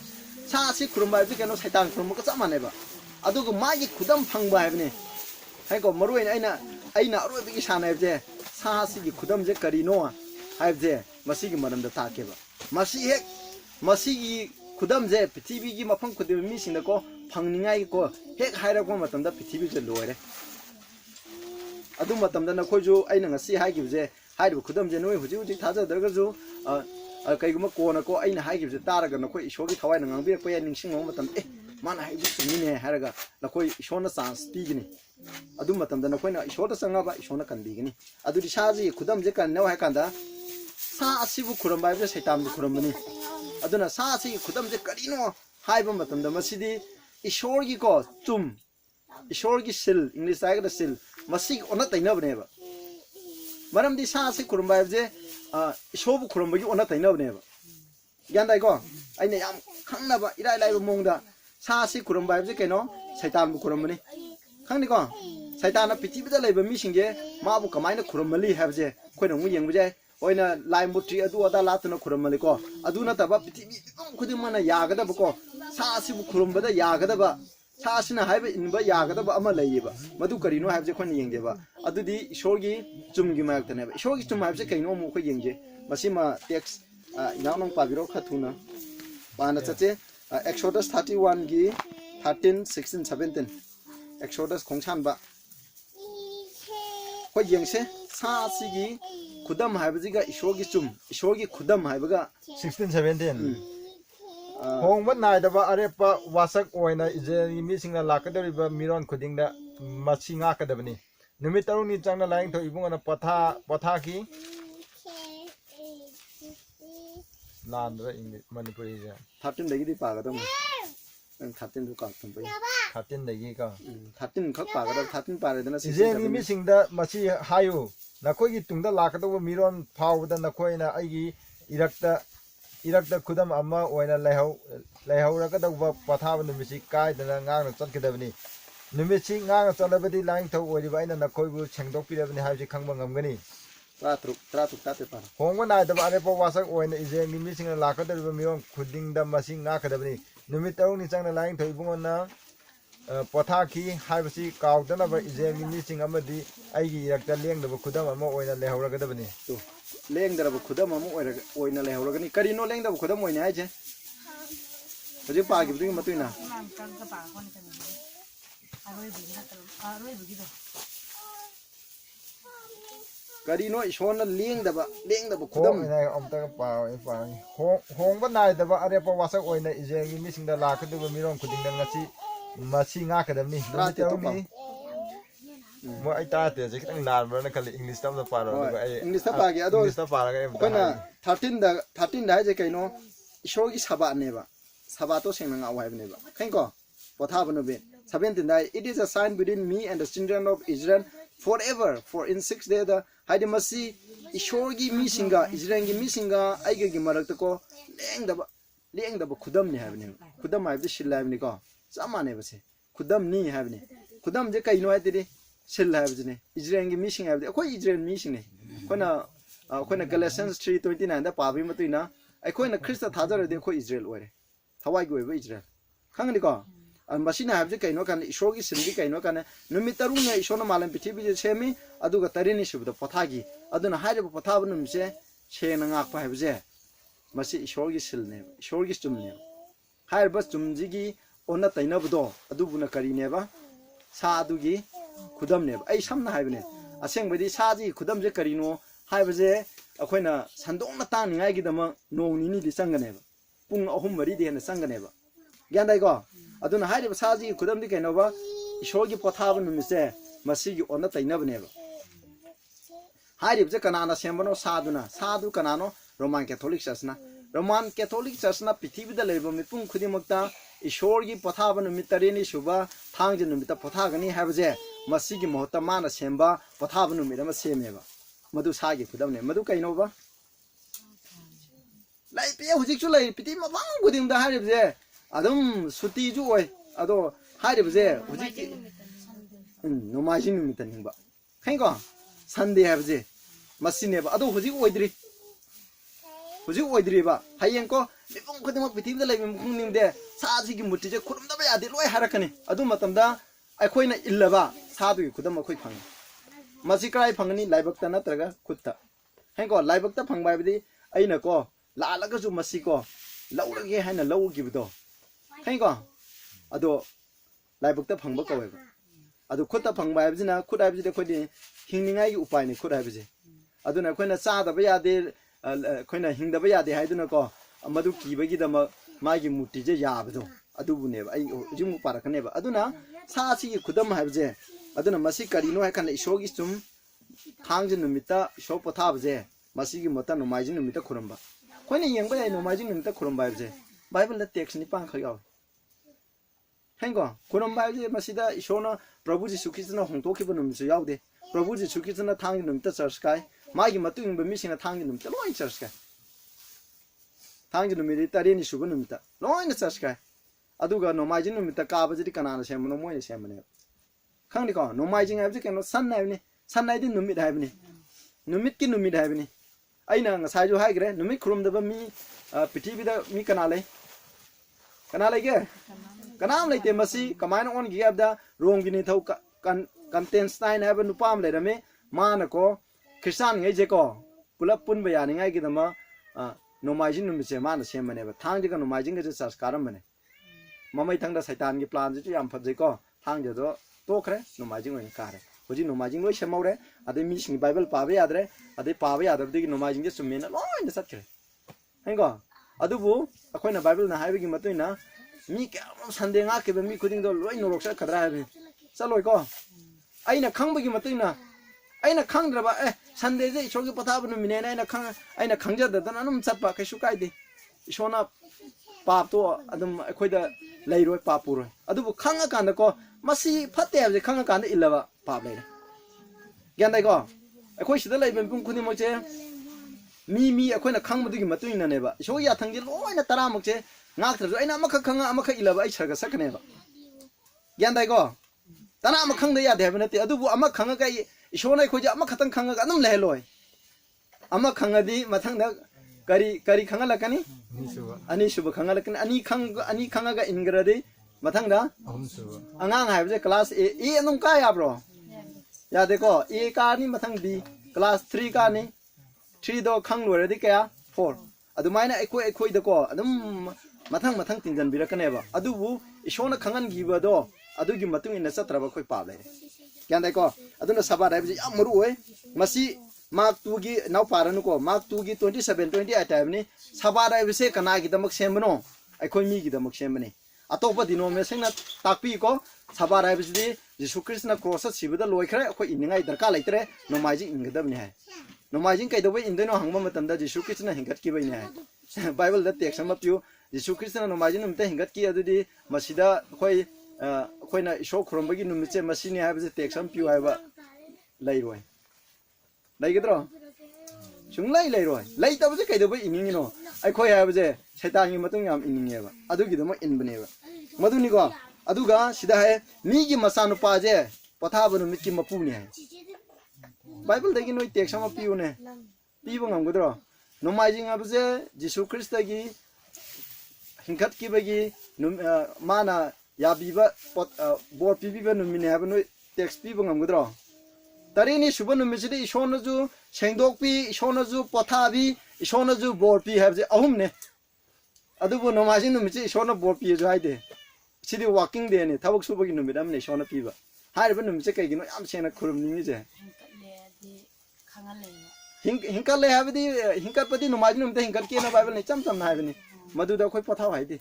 사시 쿠름바 하이브제 그노 사이탄 쿠름바 ጻ마네바 아두고 마기 구담 팡바 하이브네 하이고 머루에 아이나 어로비기 사나이브제 사시기 구담제 거리노 하이브제 마시기 머름다 타케바 마시기 구담제 피티비기 마팡 쿠데 미싱다고 팡닝아이고 핵 하이라고 마탐다 피티비제 로이레 아두 마탐다 나코주 아이나 ngasi 하이기브제 하이르바 구담제 노이 후지 타자더가주 कईगुम कोना को अना हाइगिबसे तारगा नखोय इशोरगी थवाय नंगांबिर पय निंगसिंग मतम ए माना हाइबु सुमिने हारगा नखोय इशोरना चांस पीगनी अदु मतमदा नखोयना इशोरदा संगाबा इशोरना कनबीगनी अदुदि साजी खुदम जे कन नव हायकांदा सा असिबु खुरमबायबे सैतामदु खुरमनी अदुना सा असि खुदम जे करिनो हाइबा मतमदा मसिदि इशोरगी को चुम इशोरगी सिल इंग्लिश आइगदा सिल मसि ओना तैनबनेबा मरमदि सा असि खुरमबायबे इशोबु खुरमबगी ओना तैनबनेबा ग्यानदाइको आइने याम खंगनाबा इराय लाइबा मोंगदा सासी खुरमबायबजे कैनो सैतानबु खुरमबनी खंगनिको सैताना पृथ्वीदा लैबा मिसिंगे माबु कमाइना खुरमली हाबजे खोइना मु यंगबजे ओइना लाइमुट्री अदु अदा लातुना खुरमलिको अदु नतबा पृथ्वी खुदिमना यागदबको सासीबु खुरमबदा यागदबा सासिना हाइबा इनबा यागदबा अमा लैयेबा मदु करिनो हाबजे खोइना यंगजेबा अदुदि ईश्वरगी चुमगी मायक्तनेबा ईश्वरगी चुम हाबजे कैनो मु खो यंगजे मसिमा टेक्स्ट इनाउनों पाबिरो खथुना पाना चचे एक्सोडस 31 गी 13 16 17 एक्सोडस खोंछानबा खो यंगसे सासिगी खुदम हाइबजिगा ईश्वरगी चुम ईश्वरगी खुदम हाइबगा 16 17 होंगबा नायदबा अरेपा वासक ओइना इजेनी मिसिंगना लाकदरिबा मिरोन खुदिंगदा मछि ngaकदबनी नुमित तरुनी चांगना लाइंग थो इबुंगना पथा की लांद्रा इंग्लिश मणिपुरी जे 13 दगी पागदम 13 दु काक्तम पे 13 दगी का 13 खक पागदा 13 पारेदना इजेनी मिसिंगदा मछि हायु नखोगी तुंगदा लाकदबो मिरोन फावदा नखोइना आइगी इरक्ता खुदम अमा ओइना लैहौरगदबा पथाब नुमिसि कायदना ngang चतकदबनी नुमिसि ngang चलबदि लाइंग थौ ओइरिबा आइना नखोइबु छेंगदोकपिरबनि हाबजि खंबा ngमगनी त्रातुक ताते पार होंगबा नायदबा अरेपा वासक ओइना इजेंगि मिसिंगना लाकदरिबा मिरोन खुदिंगदा मसि ngaकदबनि नुमित तरुनि चांगना लाइंग थौ इबुंगना पथाकी हाबसि कावदनबा इजेंगि मिसिंग अमदि आइगी इरक्ता लेंगदबा खुदम अमा ओइना लैहौरगदबनि तो लेंगदबा खुदम अमा ओइना लैहौरगनि करिनो लेंगदबा खुदम ओइना हाइजे हजि पागिबदि मतुइना करिनो इशोन लेंगदबा खुदम ओइना अमता पाई होंगबा नायदबा अरेपा वासक ओइना इजेंगि मिसिंगदा लाकदबा मिरोन खुदिंगदा ngasi मसी ngaकदबनि नुमितरुनि मो आई ताते जे खितंग लानबरना खले इंग्लिश तम पारो इंग्लिश ता पागे अदो इंग्लिश ता पारगा कोना 13 दा जे कैनो ईश्वरगी सभा नेबा सभा तो सेंना ngaw हाइबनेबा खैको पथाबनो बे 17 दा it is a sign between me and the children of Israel forever for in 6 days the हाइदे मसी ईश्वरगी मिसिंगा इजरायलगी मिसिंगा आइगगी मरक्ता को लेंगदबा खुदम ने हाइबने खुदम हाइबदि सिलाइबने को सामानेबसे खुदम नि हाइबने खुदम जे कैनो हाइदि सिल हाइबजने इजरायलगी मिसिंग हाइबदि अखोय इजरायल मिसिंगने कोना गैलेशियंस 3:29 दा पाबि मतुइना अखोयना ख्रिस्त थाजरदि अखोय इजरायल ओरे थवाइगो ओइबा इजरायल खंगनि को मसिना हाइबजे कैनो कान ईश्वरगी सिलगी कैनो कान नुमित तरुंगा ईश्वरना मालन पृथ्वी जे सेमी अदुगा तरिनि सुबदा पथागी अदुना हाइबा पथाब नुमिसे सेना ngakpa हाइबजे मसि ईश्वरगी सिलने ईश्वरगी चुमने हाइबा चुमजिगी ओना तैनबदो अदुबुना करिनेबा सा अदुगी खुदमनेबा आई समना हाइबने असेंबदि साजी खुदम जे करिनो हाइबजे अखोइना संदोंना तांनिङाइगिदमा नोंग निनि दि चंगनेबा पुंग अहुम मरि देना चंगनेबा ग्यानदाइको अदुना हाइबा साजी खुदम दि कैनोबा ईश्वरगी पथाब नुमिसे मसिगी ओना तैनबनेबा हाइबजे कनाना सेंबनो सादु कनानो रोमान कैथोलिक चर्चना पृथ्वीदा लेबा मिपुंग खुदिमक्ता ईश्वरगी पथाब नुमित तरेनि सुबा थांजे नुमित पथागनी हाइबजे मसिगी महत्ता माना सेंबा पथाब नुमित अमा सेमेबा मधु सागी खुदमने मधु कैनोबा लाइपे हुजिकसु लै पृथ्वी मबांग खुदिमदा हाइबजे अदम सुती जु ओय अदो हाइबजे हुजिक नोमाजि नुमित निंबा खैको संडे हाइबजे मसिनेबा अदो हुजिक ओइद्रि Huji oidriba hayenko mipum khudimak pithibda leibim khungnimde saji gi mutije khurumda ba yade loi harakani adu matamda aikoina illaba sadu gi khudam akhoi phang masi krai phangani laibakta natraga khutta henko laibakta phangbai bidi aina ko laalaga ju masi ko laurage haina laugi bdo henko ado laibakta phangba kaweba adu khutta phangbai bidina khudai bidi khodi hingningai gi upai ni khudai bidi aduna khoina sada ba yade khoina hingda ba yade haiduna ko amadu kibagi dama magi muti je yabdo adubune ba ai jimu parakane ba aduna sa si gi khudam habje aduna masi karino ha kan ishogi sum thangje numita isho potha bje masi gi mata nomaiji numita khuramba khoina yengba ai nomaiji numita khuramba habje bible da text ni pang khayaw hengo khuramba habje masida ishona prabhu ji sukhisna hongtokhiba numsu yawde prabhu ji sukhisna thangje numita church kai magi matung ba misina thangje numita loi church kai thangje numita tareni shuba numita loi na church kai aduga nomaiji numita ka bajidi kanana semno moine semane khangni ko nomaiji habje keno san naibni san naidi numit haibni numit ki numit haibni aina ngasai jo haigre numit khrum da mi pithibida mi kanale kanale ge kanam leite masi kamaina on gi abda rong gi ni thau kan content style have nu pam le rame mana ko christian ngai je ko pulap pun ba yani ngai gi dama nomaiji numit se mana semane ba thang ji ka nomaiji ge church karam bane mamai thang da saitan gi plan ji yam phajai ko thang je do to khre nomaiji ngai kare hoji nomaiji loi semaure ade mi sing bible pabe yadre ade pabe yadabdi gi nomaiji ge sumena loi na satkre hengo adubu akoina bible na haibe gi matuina mi ka sande nga ke mi khuding do loi norok sa khadra habi saloi ko aina khangba gi matuina aina khangdraba sande je shogi pathabu nu mine na aina khangja da dan anum chapa kai su kai de ishona pap to adum akoida leiroi papuroi adubu khanga kan ko masi phate habje khanga kan illaba pap leire gyan dai ko akoi sida leiben pung khuni mo che mi akoina khangbu gi matuina ne ba so ya thangje loina tara mok che ngak thra aina amakha khanga amakha ilaba ai sarga sakne ba gyan dai ko tana amak khangda ya de ba nati adubu amak khanga kai ishona khoi ja amak khatang khanga anum le loi amak khanga di mathang da kari khanga lakani ani suba khanga lakani ani khanga ga ingrade mathang da angang haibje class a anum ka ya bro ya dekho a ka ni mathang b class 3 ka ni 3 do khang lore di kaya 4 adumaina ekoi da ko adum mathang tinjan birakane ba adubu ishona khangan gi ba do adugi matung ina satraba khoi pa le kyan dai ko aduna saba dai bi amru oi masi mark 2 gi now paranu ko mark 2 gi 27 28 time ni saba dai bi se kana gi damak semno aikoi mi gi damak semne atopa denomination na takpi ko saba dai bi di jisu krishna cross sibida loi khre khoi iningai darka laitre nomaiji ingdab ni hai nomaiji kai do bai indeno hangma matam da jisu krishna hingat ki bai ni hai bible da text ma piu jisu krishna nomaiji numta hingat ki adudi masida khoi khoina isho khrombagi numiche masini haibse text am piu haiba lairoi laigedro sunglai lairoi laitabje kai do bai iningino ai khoi haibse saitangi matung yam iningeba adugi do ma inbneba maduni ko aduga sida hai mi gi masanu paje pathabu numiki mapuni hai bible dagi noi text am piu ne pibu ngamgodro nomaiji ngabje jisu krista gi hingat ki bagi mana ya biba bor pibiba numine have no text pibu ngamgodro tarini suba numisidi ishona ju sengdok pi ishona ju pothabi ishona ju bor pi have je ahum ne adubu nomaji numichi ishona bor pi ju haide sidi walking day ne thabak subagi numidam ne ishona piba haiba numiche kai gino yam sena khurum ningi je hinkal le have di hinkal pati nomaji numte hinkal ke na bible ne cham na have ni madu da khoi potha haide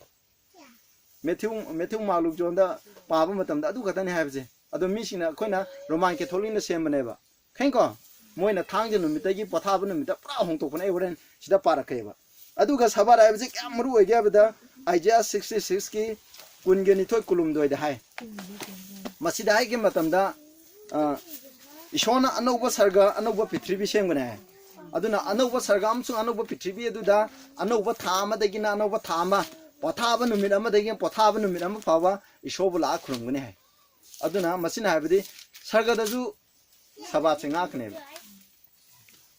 Matthew maluk jonda paba matam da adu khatani haibje adu misina khoina roman ke tholina sembaneba khainko moina thangje numita gi pathaba numita pura hongtokpana evoren sida para khaiba adu ga sabara haibje kamru oigya bada Isaiah 66 ki kungeni thoi kulum doi da hai masida hai gi matam da ishona anauba sarga anauba prithvi semgana aduna anauba sarga amsu anauba prithvi adu da anauba thama da gina anauba thama pothabu numit amadagi pothabu numit am fawa ishobu la khurumgune hai aduna masina habidi sargadaju saba chinga khne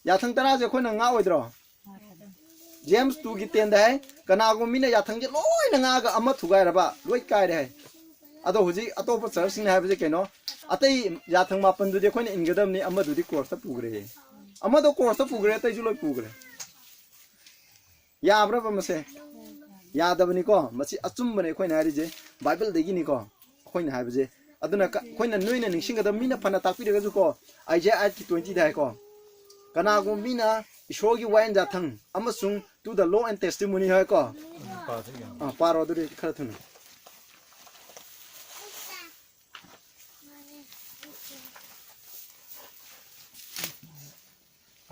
ya thang tara je khona nga oidro James 2 gi 10 da hai kanago mina ya thang je loi na nga ga ama thugai raba loi kai re hai ado huji atopa church sing hai ba je keno atai ya thang ma pan du de khoin ingadam ni ama du di course ta pugre ama do course ta pugre tai ju loi pugre ya bra ba mase ya da bani ko masi achum bane khoin hari je bible de gi ni ko khoin hai ba je aduna khoin na noi na ning ga da mina phana tak pi de ga ju ko Isaiah 20 da ko kanago mina Ishogi wayan jathang amasung to the law and testimony hai ko paro du khara thun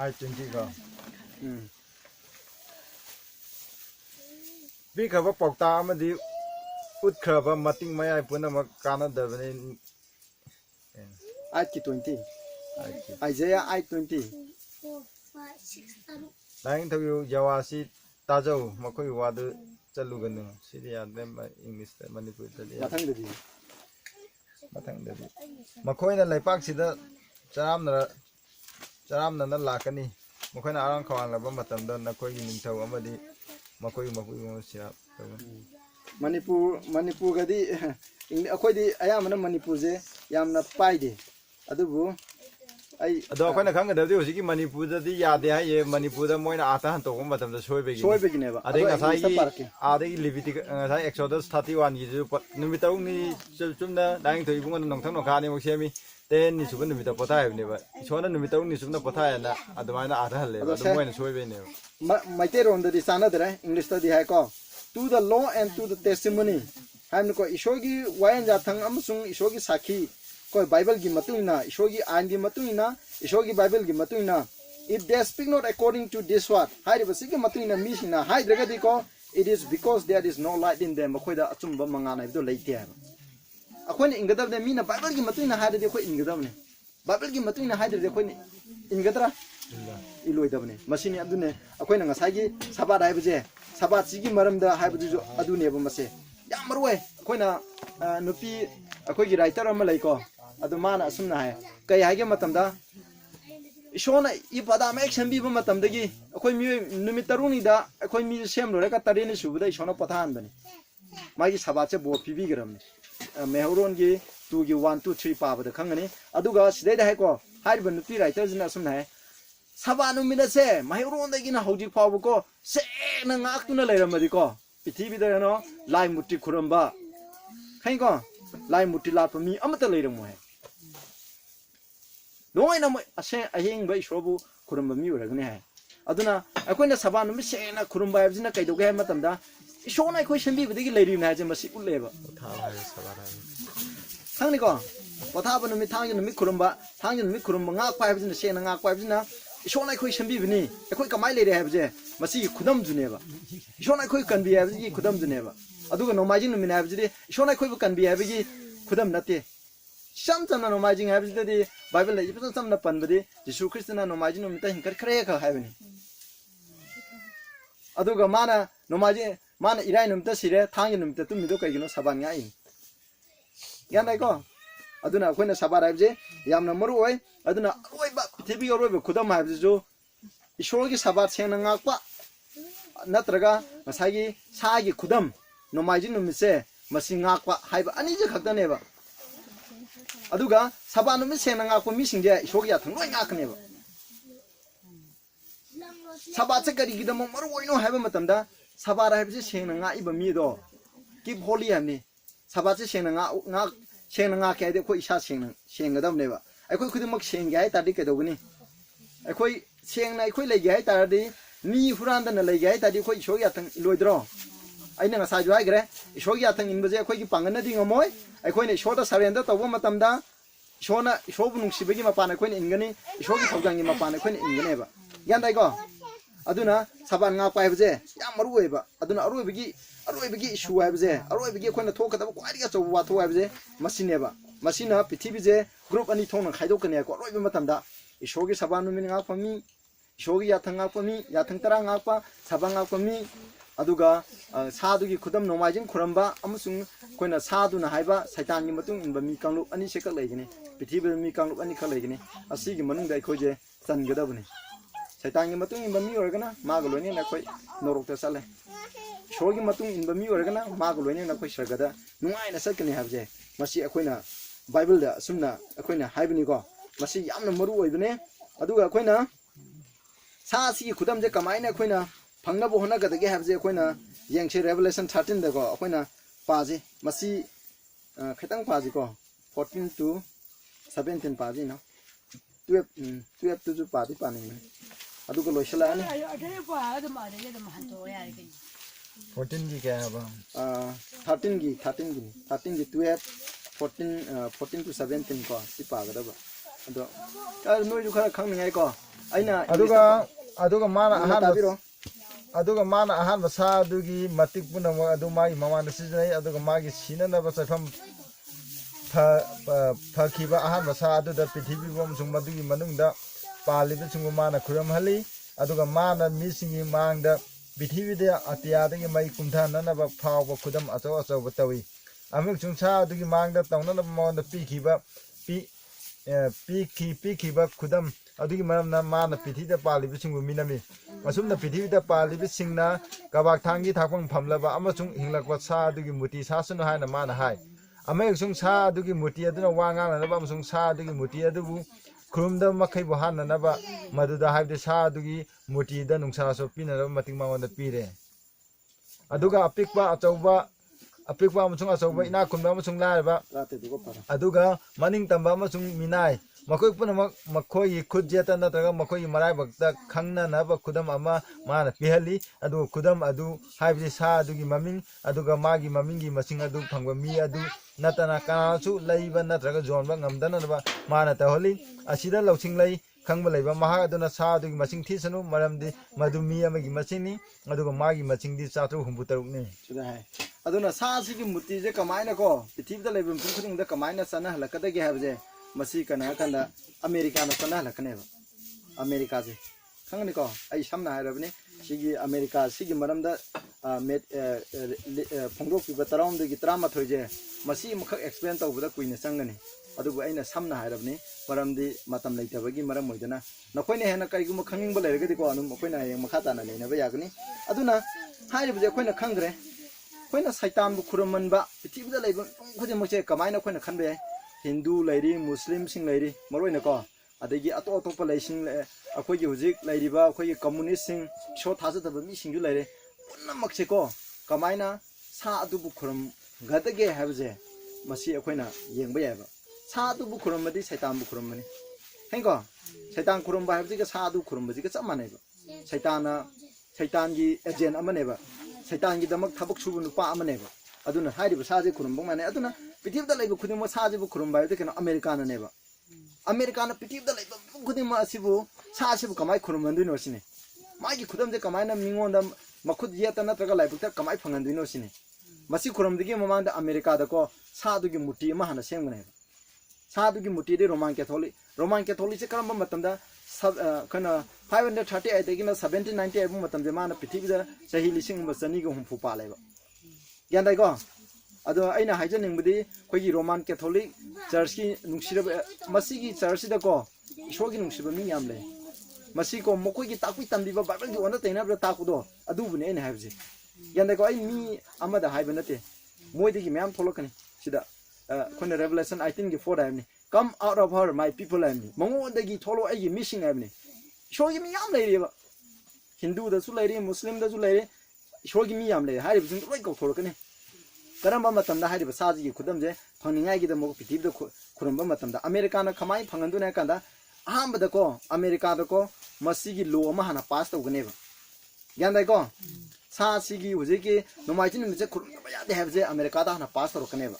ai chingi ga bi khaba pokta amadi ut khaba mating mayai puna ma kana dabani ai 20 Isaiah 20 Lain thayu Jawasi Tajau Makoi Wadu Chaluganu Syria them English Manipuri mathang de Matang Devi Makoi na Laipak Sida Charamna Lakani Makoi Arang Kawan Laba Matam Don Nakoi Nintau Amadi Makoi Makoi Sirap Manipur gadi akoi di ayamana Manipur je yamna paide adubu Ado ko na khang da di hosiki Manipur da di ya de hai Manipur da moina ata han to ko matam da soi begi ne ba ade nga sai ade Leviticus sai Exodus 31 gi ju numit taung ni chum na dang thoi bunga nong thang no kha ni mo semi ten ni su ban numit pota hai ne ba so na numit taung ni su na pota ya na aduma na ata hal le ba moina soi be ne maite ron da di sana da English da di hai ko to the law and to the testimony han ko ishogi wayan ja thang amsung ishogi sakhi ko Bible gi matuna ishogi an gi matuna ishogi Bible gi matuna if they speak not according to this word hai ba sigi matuna mi sina hai draga di ko it is because there is no light in them ko da achumba manga na do leite ha akhon ingadab ne mi na Bible gi matuna hai de ko ingadab ne Bible gi matuna hai de ko ingadra iloi dab ne masini adune akhoi na ngasai gi sabat hai buje sabat sigi maram da hai buje adune ba mase ya marwe akhoi na nupi akhoi gi writer am lai ko adu mana asumna hai kai hage matamda ishona ipada ma action bi matamda gi akoi mi numit taruni da akoi mi sem lo ka tareni subuda ishona pathan bani magi sabache bo pibi gram mehron gi 2 gi 1 2 3 pa bada khangani aduga sidai da hai ko hai ban nupi writer jina asumna hai sabanu mina se mehron da gi na hoji pa bu ko se na ngak tu na leiramadi ko pithibi da no lai mutti khuramba khain ko lai mutti la pa mi amata leiram hai Noi na ase ahing bai shobu kurumba mi uragni hai aduna akoina sabanu mi sena kurumba yabjina kaidoge hai matamda ishona koi shambi bidigi leiri na je masi ulleba thangni ko potha banu mi thangin mi kurumba nga kwa yabjina sena nga kwa yabjina ishona koi shambi bini akoi kamai leiri hai bje masi khudam juneba ishona koi kanbi yabji khudam juneba aduga nomajin mi na yabji ishona koi bu kanbi yabji khudam nate Sham na nomajing habis di Bible lagi pasal sam na panbadi Yesus Kristus na nomajing nomita hingkar kaya ka habini. Aduga mana nomajing mana irai nomita sire thangi nomita tu mido kaya gino saban ngai. Yan dai ko aduna koi na sabar habis yam na maru oi aduna Aroiba tibi Aroiba Khudam habis jo Ishor ki sabar seng na ngakpa natraga masagi sagi Khudam nomajing nomise masing ngakpa haiba ani je khakta neba. Aduga sabanu mi sena ngakpo mi singje ishogi ya thang loi ngakne ba sabat se gari gidam maru oino haiba matamda sabara haibse sena nga iba mi do ki holy amni sabat se sena nga ke de ko isha sena dam ne ba ai koi khudimak seng ga ta di ke do ni ai koi seng na koi le ga ta di ni huran da na le ga ta di koi ishogi ya thang loi dro ai na sa ju ai gre ishogi ya thang in baje koi ki pangana di ngomoi akhoi ne shota sarenda tawo matamda shona shobu nungsibagi mapana khoi ne ingani shogi thaujangi mapana khoi ne ingane ba yandai ko aduna saban nga pai bje ya maru we ba aduna aroibagi issue ai bje aroibagi khoi na thoka da kwari ga chobu wa tho ai bje masine ba masina pithibi je group ani thong na khaidok kane ko aroiba matamda shogi saban nu min nga pami shogi ya thanga pami ya thang tara nga pa sabang nga pami aduga sadugi khudam nomajin khuramba amusung koina saduna haiba saitangi matung inba mi kanglu ani sekak leigini pithibi mi kanglu ani khak leigini asigi manung dai khoje changadabuni Saitan gi matung inba mi organa maga loine na khoi norok ta sale shor gi matung inba mi organa maga loine na khoi sargada nungai na sakni habje masi akoina bible da sumna akoina haibni ko masi yamna maru oibne aduga akoina sa si khudam je kamaina akoina phangna bo hona gadage habje akoina yengche revelation 13 da ko akoina paji masi khetang paji ko 14 to 17 paji na 12 to paji pani aduga loisala ani 14 gi kaya ba 13 gi 12 14 to 17 ko si pagada ba ado kar noi ju khara khang ningai ko aina aduga mana ahan basa adugi matik puna adu magi mama na sijanai aduga magi sina na basa fam phakiba ahan basa adu da pithibi bom sung madugi manungda palibi sung mana khuram hali aduga mana misingi mangda pithibi atya dagi mai kumtha na ba phaw khudam acho batawi amik chung sa adugi mangda tawna na mon da pikhiba khudam adugi maram na mana pithida palibi sung minami masum na pithida palibi singna kabak thangi thakpang phamlaba amachung hinglakwa sa adugi muti sasunu haina mana hai amik chung sa adugi muti aduna wangang na ba amachung sa adugi muti adubu khurumda makhai bohan na ba maduda haibde sa adugi muti da nungsa so pina mating mangonda pire aduga apikpa amachung achauba ina khumba amachung laaba aduga maning tamba amachung minai makoi punamak makoi khudjeta nataga makoi marai bakta khangna naba khudam ama mana pihali adu khudam adu haibdi sa adugi maming aduga magi mamingi masing adu phangba mi adu natana kanachu leiba natraga jonba ngamdana ba mana taholi asida lauching lei khangba leiba maha aduna sa adugi masing thisanu maramdi madu mi amagi masini aduga magi masing di chatru humbutaruk ni sudah hai aduna sa sigi muti je kamaina ko pithibda leibum khudung da kamaina sana halakada ge habje masi kana kanda america na sana halakane ba america je khangni ko ai samna hairabni sigi america sigi maramda phongro pi bataram de gi trama thoje masi mukha explain tawbuda kuina sangani adubu aina samna hairabni maramdi matam leitabagi maram moidana nakoine hena kaiguma khangingba leiragadi ko anum koina yang makha tana leina ba yagni aduna hairibje koina khangre koina saitan bu khuraman ba pithibda leiba khode moche kamaina koina khanbe Hindu lairi Muslim sing lairi maroina ko adagi ato laising akoi gi hujik lairi ba akoi communist sing sho thaja da mi sing ju laire punna makche ko kamaina sa adu bu khuram gadage habje masi akoina yengba yaba sa adu bu khuram madi saitan bu khuram mani hengo saitan khuram ba habje ga sa adu khuram ba ji ga chamane ba saitan gi agent amane ba saitan gi damak thabuk subu nu pa amane ba aduna hairi ba sa je khuram bang mane aduna pithibda leiba khudima saji bu khurum bai de kana america na neba america na pithibda leiba khudima asibu sa asibu kamai khurum manduino sine magi khudam je kamai na mingonda makhud yeta na traga laibu ta kamai phanganduino sine masi khurum digi mamanda america da ko sadu gi muti ma hana sengmane sadu gi muti de roman catholic se karamba matamda kana 538 de gina 1790 abu matamde mana pithibda sahi lising masani go humfu pa laiba yandai ko ado aina haijaning budi khogi roman catholic church ki nungsira masi gi church da ko shogi nungsiba mi yam le masi ko mokoi gi takui tamdi ba bible gi onda taina bra takudo adu bune ne haibji yanda ko ai mi amada haiba nate moi de gi myam tholokani sida khona revelation 18 gi 4 aimni come out of her my people aimni mongo onda gi tholo ai gi missing aimni shogi mi yam le ba hindu da su le muslim da su le shogi mi yam le haiba jing loi ko tholokani karamba matamda hariba saji gi khudam je phangningai gi da mo pitibda khuramba matamda america na khamai phangandu na kanda ahamba da ko america da ko masi gi law ma hana pass to gane ba yandai ko sa si gi huje gi nomaitin mi je khuramba ba ya de have je america da hana pass to kane ba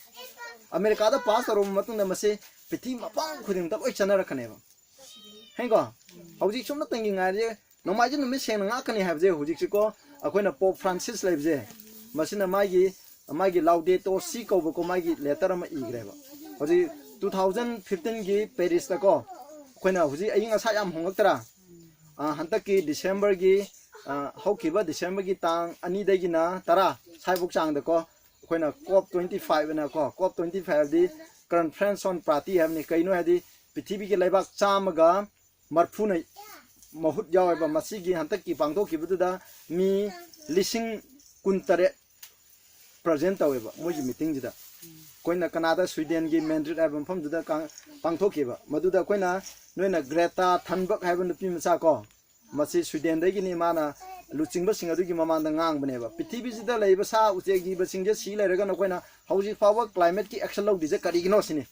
america da pass to matunda mase piti ma pang khudim da oi chana rakhane ba hengo hauji chumna tangi ngari nomaitin mi seng nga kane have je huje ko akoina Pope Francis live je masina magi laudato si ko ko magi letter ma igreba hoji 2015 gi Paris ta ko koina hoji aying asa yam hongaktra hantak ki December gi hokiba December gi tang ani dagi na tara saibuk chang da ko koina COP 25 na ko COP 25 di conference on party hamni kaino hadi pithibi gi laibak chamaga mahut yawa masigi hantak ki pangto ki buda mi lising kuntare present aweba moji meeting jida koina Canada Sweden gi Madrid album pham juda pangto ki ba maduda koina noina Greta Thunberg haiban nupi masa ko masi Sweden dagi ni mana luchingba sing adu gi mamanda ngang bane ba pithibi jida leiba sa uche gi ba singje si leiraga no koina hauji power climate ki action log dije kari gino sini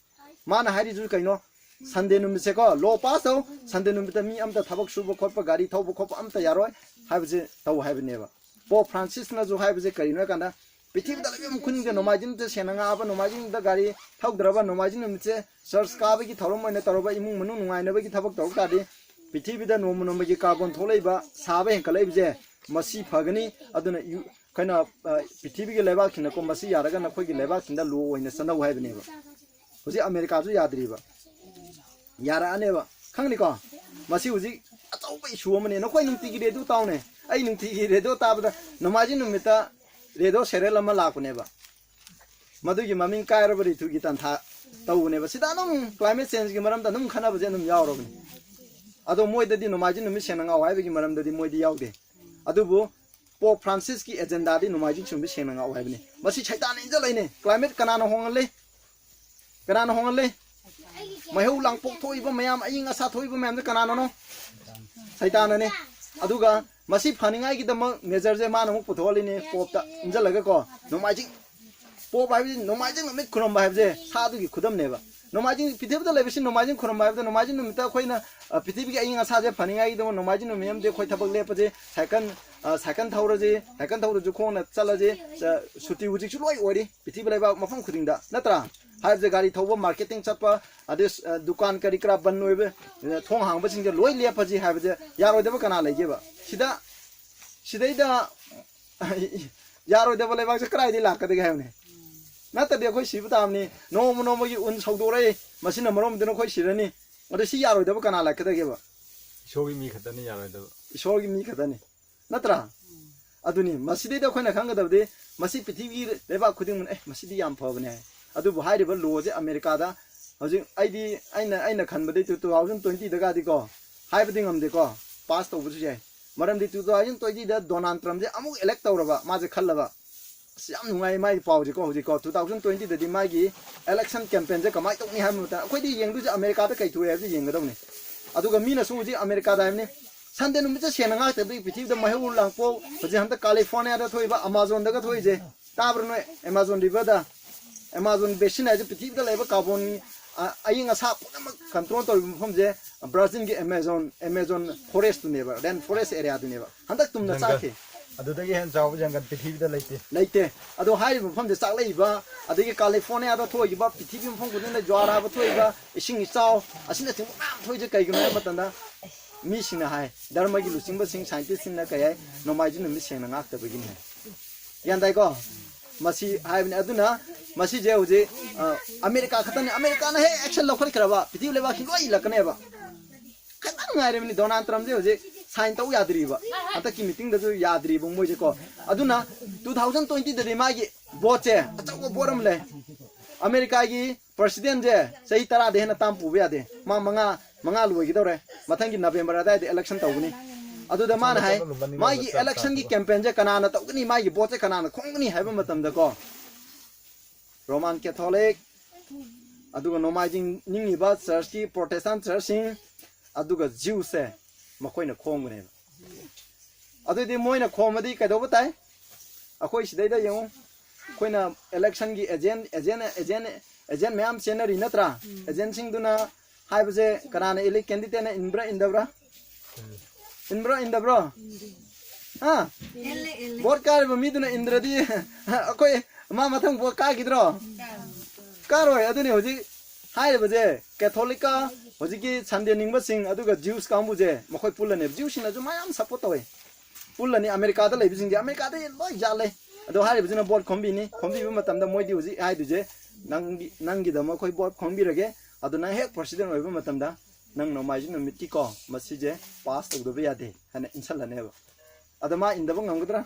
mana hari ju kaino Sunday numit se ko low pass ho Sunday numit mi amta thabak suba khotpa gari thauba khotpa amta yaroi haibje taw haibne ba Pope Francis na ju haibje kari no kanda pithibi da lebem kun ge nomajin te senanga aba nomajin da gari thaudraba nomajin numit se church ka ba gi thorom moine taroba imung manu nungai na ba gi thabak taw ta de pithibi da nom nom gi carbon tholeiba sabe hen kalai je masi phagani aduna kaina pithibi ge leba khina ko masi yaraga na khoi gi leba khinda lo oine sanau haibne ba hoji America ju yadri ba yara aneba khangni ko masi uji atau bai shuamane no koi nungti gi redo taune ai nungti gi redo tabda namaji numita redo serel ama lakune ba madugi maming kaira bari thu gi tan tha taune ba sida nung climate change gi maram da nung khana ba je num yaw ro bani ado moi da di namaji numi senanga wai gi maram da di moi di yaw de adu bu Pope Francis ki agenda di namaji chumbi senanga wai bani masi chaitan inja laine climate kanana hongle mai hu lang pok thoi ba mayam aying asa thoi ba mayam kana no saitan ne aduga masi phaningai gi dam measure je man mu putholi ne pop ta injalaga ko nomajing pop ba bi nomajing mit khrom ba je sa du gi khudam ne ba nomajing pithib da lebisi nomajing khrom ba da nomajing numit ta khoina pithib gi aying asa je phaningai gi dam nomajing no mayam de khoi thabak le pa je second thawra je second thawra ju khona chala je suti uji chu loi ori pithib lai ba mafam khuding da natra हाइब जे गाड़ी थौबा marketing चपा अदे दुकान करी करा बन नोइबे थोंग हांगबा सिंग लोइ लेपजी हाइब जे यारोइदबा कना लेगेबा सिदैदा यारोइदबा लेबा जे कराइदि लाकदे हाइबने नातदे खोइ सिबु तामनि नोम नोमगी उन सौदोरै मसिना मरोम देनो खोइ सिरनि अदे सि यारोइदबा कना लाकदगेबा इशोगी मी खतनी यारोइदबा इशोगी मी खतनी नत्रा अदुनि मसिदैदा खोइना खंगदबदे मसि पृथ्वी लेबा खुदिंग मसिदि याम फबने अदुबु हाइरिबा लोजे अमेरिका दा हजि आइना खनबदे 2020 दगा दिको हाइबदि ngamde ko pass तौबुसु जाय मरमदि 2020 दा डोनाल्ड ट्रम्प जे अमु इलेक्ट तौरबा माजे खल्लबा याम नुंगाइ माइ पाउजे को हजि को 2020 ददि मागी इलेक्शन कैंपेन जे कमाइ तौनि हाम मता अखोइदि येंगदु जे अमेरिका दा कैथु हे जे येंगदौनि अदुगा मीना सुजि अमेरिका दा हमने संदे नुमित सेनंगा तबि पृथ्वी दा महु लांगपो हजि हमता कैलिफोर्निया दा थोइबा अमेज़न दा थोइजे ताब्रनो अमेज़न रिवर दा Amazon basin as a petit level carbon aying a sap control from Brazil Amazon forest never, then forest area to never. Handakum the Saki. Adudagi and Zawajan and Petit the late. Ado high from the Salaiba, I think California, the toy about Petit from within the jar of a toy, a sing south, a sing to Kagan, mission high. Darmagi Lusimba sing scientists in the Kaya, no margin mission and after beginning. Yandago. Masi haibne aduna masi je uje America khatan America na he action lokhal kraba piti leba ki loi lakne ba khatan ngare mini Donald Trump je uje sign tau yadri ba ata ki meeting da ju yadri bong moi je ko aduna 2020 da ma gi boche achago boram le America gi president je sahi tara de na tam pu be ade ma manga luoi gi dore mathang gi November da election tawni adu da man hai mai election gi campaign je kanana tawni mai gi boche kanana khongni haiba matam da ko Roman Catholic aduga nomajing ningi ba church ki Protestant church sing aduga Jews se makoina khongune adu di moina khomadi ka do batai akoi sidai da yong koina election gi agent ma'am senari natra agent sing duna haiba je kanana elect candidate na inbra indabra ha vote kar ba miduna indradi akoi ma mathang bo ka gidro karo aduni hoji hai baje Catholica hoji ki Sunday ningba sing aduga Jews kambu je makhoi pulane Jews na ju mayam support toy pulani America da lebi sing je America da loi jale ado hai baje na board khombi ba matam da moi di hoji hai du je nangi da makhoi board khombi rage aduna he president oi ba matam da nang no mai jin miti ko masi je pass to do be ade hana inshallah ne ba adama indaba ngamgudra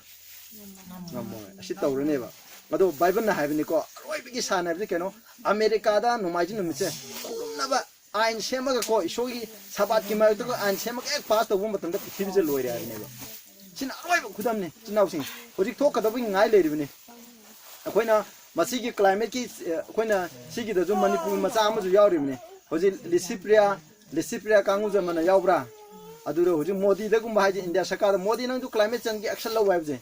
ngamo asi tawrene ba ado Bible na haibni ko roi bigi sana bi keno America da no mai jin mi che khulum na ba आइन सेमगा को इशोगी सबात की मायक तो आइन सेमगा एक पास तो वो मतलब द पृथ्वी से लोय रहा है सिन अरोइबा खुदम ने चिनाउसिंग होजिक थोकदबि ngai लेरिबने अखोइना मसीगी क्लाइमेट की अखोइना सिगी द जो मणिपुर मचा अमजु यावरिबने होजिक लिसिप्रिया कांगु जमना यावब्रा अदुरो होजिक मोदी दगुम हाइजे इंडिया सरकार मोदी नंग जो क्लाइमेट चेंज की एक्शन लव हाइजे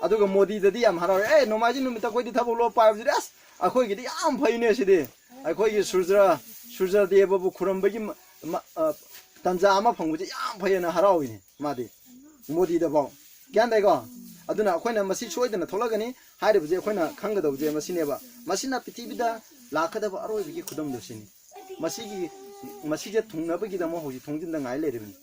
अदुगा मोदी ददी याम हराव ए नोमाजी नुमिता कोइदि थबो लो पाइबजि अस अखोइगिदि याम फैने सिदि अखोइगी सूर्य देवबु खुरमबगी तंजा अमा फंगुजे याम फैना हराविने मादि मोदी दबाव ग्यान दाइगो अदुना अखोइना मसी सोइदना थोलगनी हाइरबजे अखोइना खंगदबजे मसिनेबा मसिना पृथ्वीदा लाखदब अरोइबगी खुदम दसिनि मसीजे थुंगनबगी दमो होजि थुंजिन द ngai लेरिबनि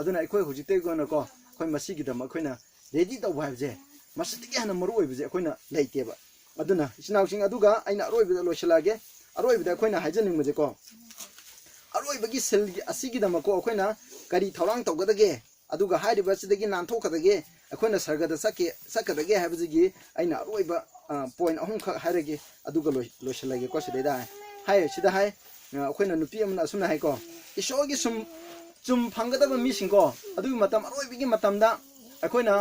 अदुना अखोइ होजिते गोना को अखोइ मसीगी दम अखोइना रेडी तौबा हाइबजे मसिदि हना मरु ओइबजे अखोइना लेइतेबा अदुना इसिनाउसिंग अदुगा आइना अरोइबदा लोइसलागे अरोइबदा अखोइना हाइजनिंगबजे को अरोइबगी सेलगी असिगी दमको अखोइना करी थौरांग तौगदगे अदुगा हाइरिबा सिदगी नानथोखदगे अखोइना सरगदा सकदगे हाइबजिगी आइना अरोइबा पॉइंट अहुम ख हाइरगे अदुगा लोइसलागे को सिदेदा हाय सिदा हाय अखोइना नुपी अमना असुना हाय को इशोगी चुम फंगदबा मिसिंगको अदुगी मतम अरोइबगी मतमदा अखोइना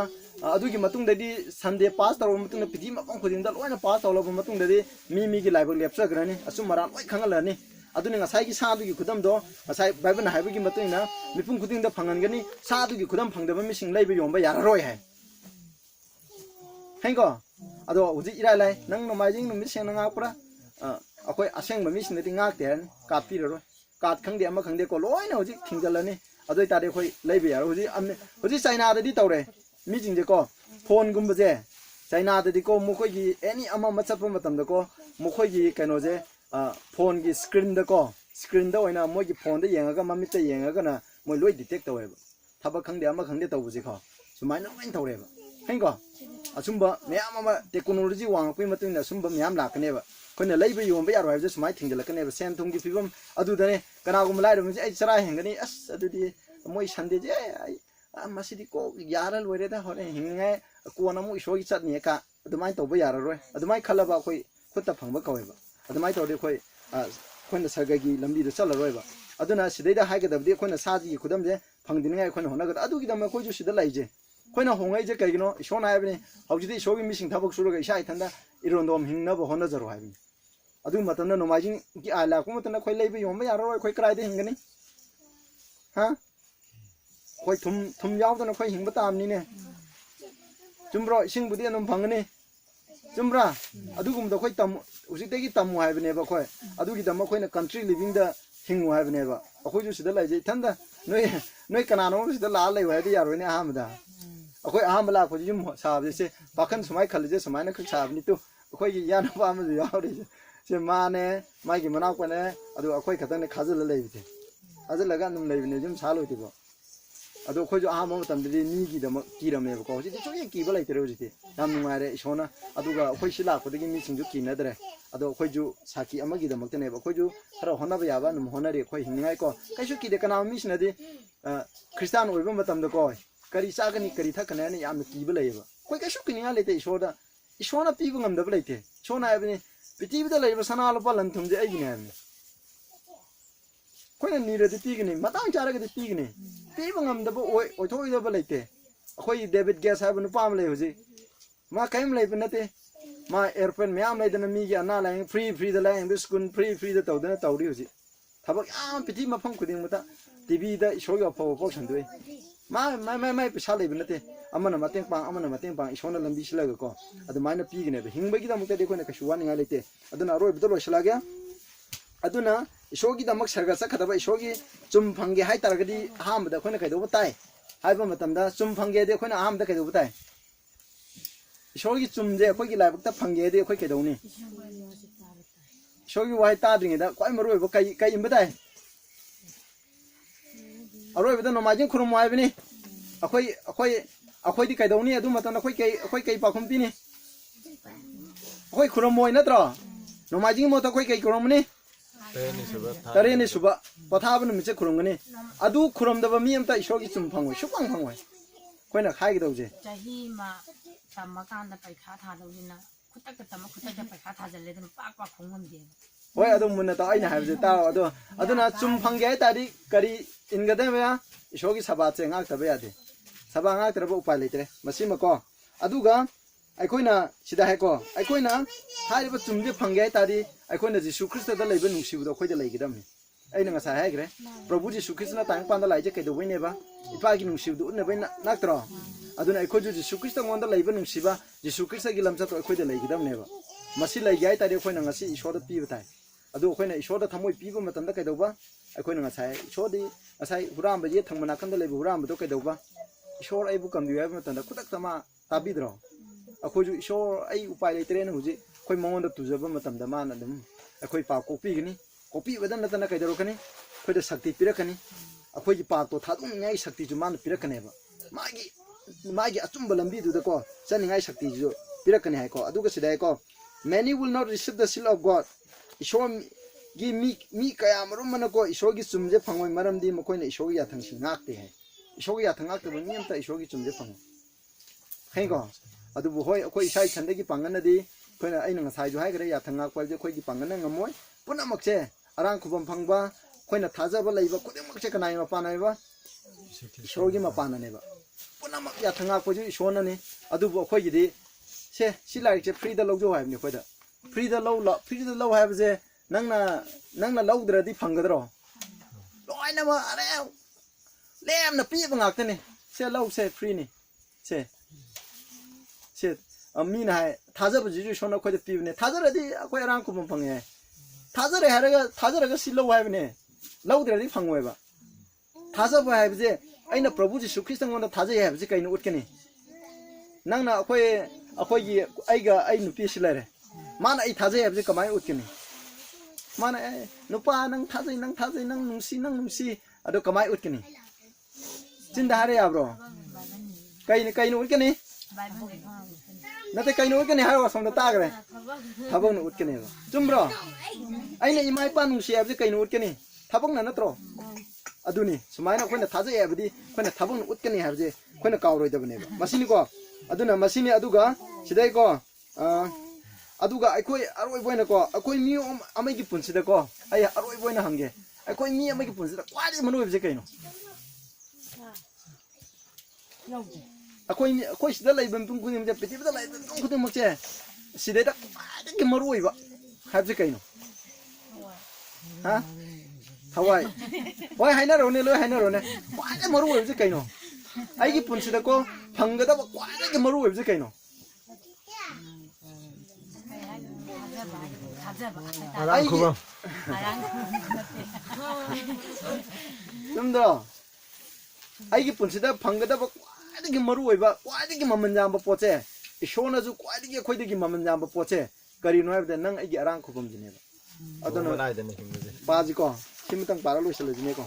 अदुगी मतुंगददी संडे पास तौर मतुंगदा पिथि मपम खुदिंदा लोइना पास तौलबा मतुंगददी मी लाइबक लेपसग्रनी असुम मरा लोइ खंगलनी अदुनि ngसाइगी सादुगी खुदमदो ngसाइ बाइबल हाइबगी मतुंगना मिपुं खुदिंदा फंगनगनी सादुगी खुदम फंगदबा मिसिंग लाइबे योंबा याररोय हाय हेंगो अदो उजि इराइलाइ नंग नमाइजिंग नुमि सेंना ngaपुरा अखोइ असेंगबा मिसिंगदि ngaक्तेन कापिररोय काट खंगदे अमा खंगदे को लोइना उजि थिंगजलनी अदोइ तारे खोइ लाइबे यारो उजि चाइना ददि तौरे मिजिंजे को फोन गुम्बजे चाइना ददि को मुखोइगी एनी अमा मचप मतमदको मुखोइगी कैनोजे फोन की स्क्रीन ओइना मोइगी फोन दे येंगागा ममित येंगागा मोइ लोइ डिटेक्ट तौवेबा थबा खंगदे अमा खंगदे तौबुजे खो सुमाइना लोइन तौरेबा हेंगो असुम्बा म्याम अमा टेक्नोलॉजी वांगपै मतुंगना असुम्बा म्याम लाकनेबा खोइना लैबे योंबा यारो हाइबजे सुमाइ थिंगलकनेबा सेन थुंगी फिबम अदुदने कनागुम लाइरमजे ऐ चरा हेंगनी अस अदुदि मोइ संडे जे मसिदि को यारा लोइरेदा होरे हिंगाय कोना मु इशोगी चटनी का अदुमाइ तौबा याररोय अदुमाइ खलबा खोइ खुत्ता फंगबा कवेबा अदुमाइ तौदे खोइ खोइना सरगगी लंबीदो चलरोयबा अदुना सिदैदा हाइगदबदि खोइना साजी खुदमजे फंगदिनगाय खोइना होनगद अदुगी दम खोइजु सिदा लाइजे खोइना होंगाइजे कइगिनो इशोना हाइबनि हौजिदि इशोगी मिसिंग थबक सुरगा इसा इथंदा इरोंदोम हिंगनबो होनजरो हाइबनि अदु मतमना नोमाइजिंग की आला को मतना खोइ लैबे योंबा याररोय खोइ क्राइदे हिंगनी हा खोइ थुम यावदना खोइ हिंगबा तामनिने चुम्ब्रो इसिंगबुदि अनम फंगनी चुम्ब्रा अदुगुमदो खोइ तम उजितेगी तमु हाइबनेबा खोइ अदुगी दम खोइना कंट्री लिविंग द हिंगु हाइबनेबा अखोइजु सिदा लाइजे इथंदा नोइ कनानो सिदा ला लै हाइदि यारोइने आहामदा अखोइ आहामला खोजि युम साबजे पाखन सुमाइ खलजे सुमाइना खक साबनि तु अखोइगी याना पामजु यावरि से माने माइगी मनाकने अदु अखोइ खतने खाजल लैबिते अजलगा नम लैबिने जुम सालोइतिबो अदो खोजु आहाम मतमदि मीगी दम किरमेबो को होजि चोय किबा लाइतरे होजि याम नुमारे इशोना अदुगा अखोइ सिला पदगी मीसिंजु किनदरे अदो खोजु साकी अमगी दमक्तनेबो खोजु खरा होनबा याबा नुम होनरे खोइ हिंगाय को कैसु किदे कना मिसिनदि क्रिस्तान ओइबा मतमद को करी चागनी करी थकने ने याम किबा लैबा खोइ कैसु किनिया लेते इशोना पीबा ngमदबा लेते इशोना आबनि पृथ्वीदा लैबा सना लोपा लंथुमजे आइगिने आबनि खोइना नीरदि पीगनी मतंग चारगदि पीगनी पीबा ngमदबा ओइथोइदबा लेते अखोइ डेविड गेस हाइबा नुपाम लै होजि मा काइम लैबा नते मा एयरप्लेन म्याम लैदना मीगी अना लाइं फ्री द लाइं स्कूल फ्री द तौदना तौरि होजि थबक याम पिथि मफम खुदिंग मता टीवी दा इशोगी अफो पोक्सनदुइ मा पैसा लैबा नते अमना मतेंग पांग इशोना लंबी सिलगा को अदुमाइना पीगने हिंगबगी दमक्तदि खोइना कशु वानिंगा लेते अदुना अरोइबदा लोइसलागे अदुना इशोगी दमक सरगा सखदबा इशोगी चुम फंगे हाइ तरगदि हामदा खोइना कैदोबा ताइ हाइबा मतमदा चुम फंगे दे खोइना हामदा कैदोबा ताइ इशोगी चुमजे खोइगी लाइबक्ता फंगे दे खोइ कैदोनी इशोगी वाइ ताद्रिङेदा क्वाइ मरुइबा कै इम्बा ताइ अरोइबदा नोमाइजिंग खुरुम हाइबनि अखोइदि कैदोनी अदु मतमदा खोइ कै पाखुम पिनि अखोइ खुरुम मोइ नत्रो नोमाइजिंग मोता खोइ कै खुरुमनि तरेनि सुबा पथाब नुमिसे खुरुमगनि अदु खुरुमदबा मी अमता इशोगी चुम फंगोइ सुपंग फंगोइ खोइना खाइगदौजे चाही मा तमकान पैखा थादौजिना खुतक तम खुतक पैखा थाजले दम पाक पाक खुंगमदे hoi adum mun ta ai na ha je ta aduna chum phang ge ta di kari in ga de ya ishogi sabha che ngak ta be ya de sabha ngak tra bo upai le tre masi ma ko aduga aikoina sida he ko aikoina hai ba chum je phang ge ta di aikoina jisu krista da leiba nungsi bu do khoi da lei gidam ni ai na sa hai gre prabhu jisu krista tang pan da lai je ke do ne ba ipa gi nungsi du ne ba nak tra aduna aiko ju jisu krista ngon da leiba nungsi ba jisu krista gi lamcha to aiko da lei gidam ne ba masi lai gai ta di aikoina ngasi ishor da pi ba tai adu aikoina ishor da thamoi pi ba matam da kai do ba aikoina ngasai ishor di ngasai huram ba je thang mana kan da leiba huram ba do kai do ba ishor ai bu kam di ba matam da kudak tama tabi dro akhoi ju ishor ai upai le tre na huji khoi mongon da tujaba matam da ma na dum akhoi pa kopi gini kopi wadan na kai daro kani khoi da sakti pirakani akhoi ji pa to thadung ngai sakti ju man pirakane ba magi achumba lambi du da ko chani ngai sakti ju pirakane hai ko adu ga sidai ko many will not receive the seal of God ishor gi mi kaya marum mana ko ishor gi chumje phangoi maram di makoi na ishor gi yathang si ngak te hai ishor gi yathang ngak te ba niam ta ishor gi chumje phang hai ko adu bu hoi akoi sai chande gi pangan na di khoi na ai na ngasai ju hai gre yathang ngak kwal je khoi gi pangan na ngamoi puna mak che arang khubam phangba khoi na thaja ba leiba kudem mak che kanai ma panai ba ishor gi ma pana ne ba puna mak yathang ngak ko ju ishor na ni adu bu khoi gi di se si lai che free da lo jo hai ni khoi da free da lo hai ba je nangna lo dra di phanggadro loi na ma are lem na pi ba ngak te ni se lo se free ni se ami na hai thaja ba ju shona khoi de pi ne thaja ra di khoi arang ku phang ye thaja re ha ga si lo hai ne lo dra di phang we ba thaja ba hai je aina prabhu ji sukrist ngon da thaja hai je kai nu ut ke ni nang na khoi gi ai nu pi si la re mana ai thaja hai je kamai ut ke ni mana nupa nang thaja nang nungsi ado kamai ut ke ni chin da hare ya bro kai nu ut ke ni nate kai nu ut ke ni har wa som da ta gre thabong nu ut ke ni chum bro aina imai pa nungsi ab je kai nu ut ke ni thabong na natro aduni sumaina khoi na thaja ya bdi khoi na thabong nu ut ke ni ha je khoi na kaw roi da bne ba masini ko aduna masini aduga sidai ko aduga aikoi aroi boina ko akoi mi amai gi punsi da ko ai aroi boina hange aikoi mi amai gi punsi da kwari manu je kaino akoi sida lai bam tung kunim je peti da lai tung kunim mak che sida da kwari gi maroi ba hab je kaino ha hawai wai haina ro ne kwari maroi je kaino ai gi punsi da ko phanga da kwari gi maroi je kaino arang khubam numda ai gi punsi da phanga da kwari gi maru oi ba kwari gi maman jam ba poche ishona ju kwari gi khoi gi maman jam ba poche kari no da nang ai gi arang khubam jine ba adona nai da ne himje ba ji ko simtang para lo sele jine ko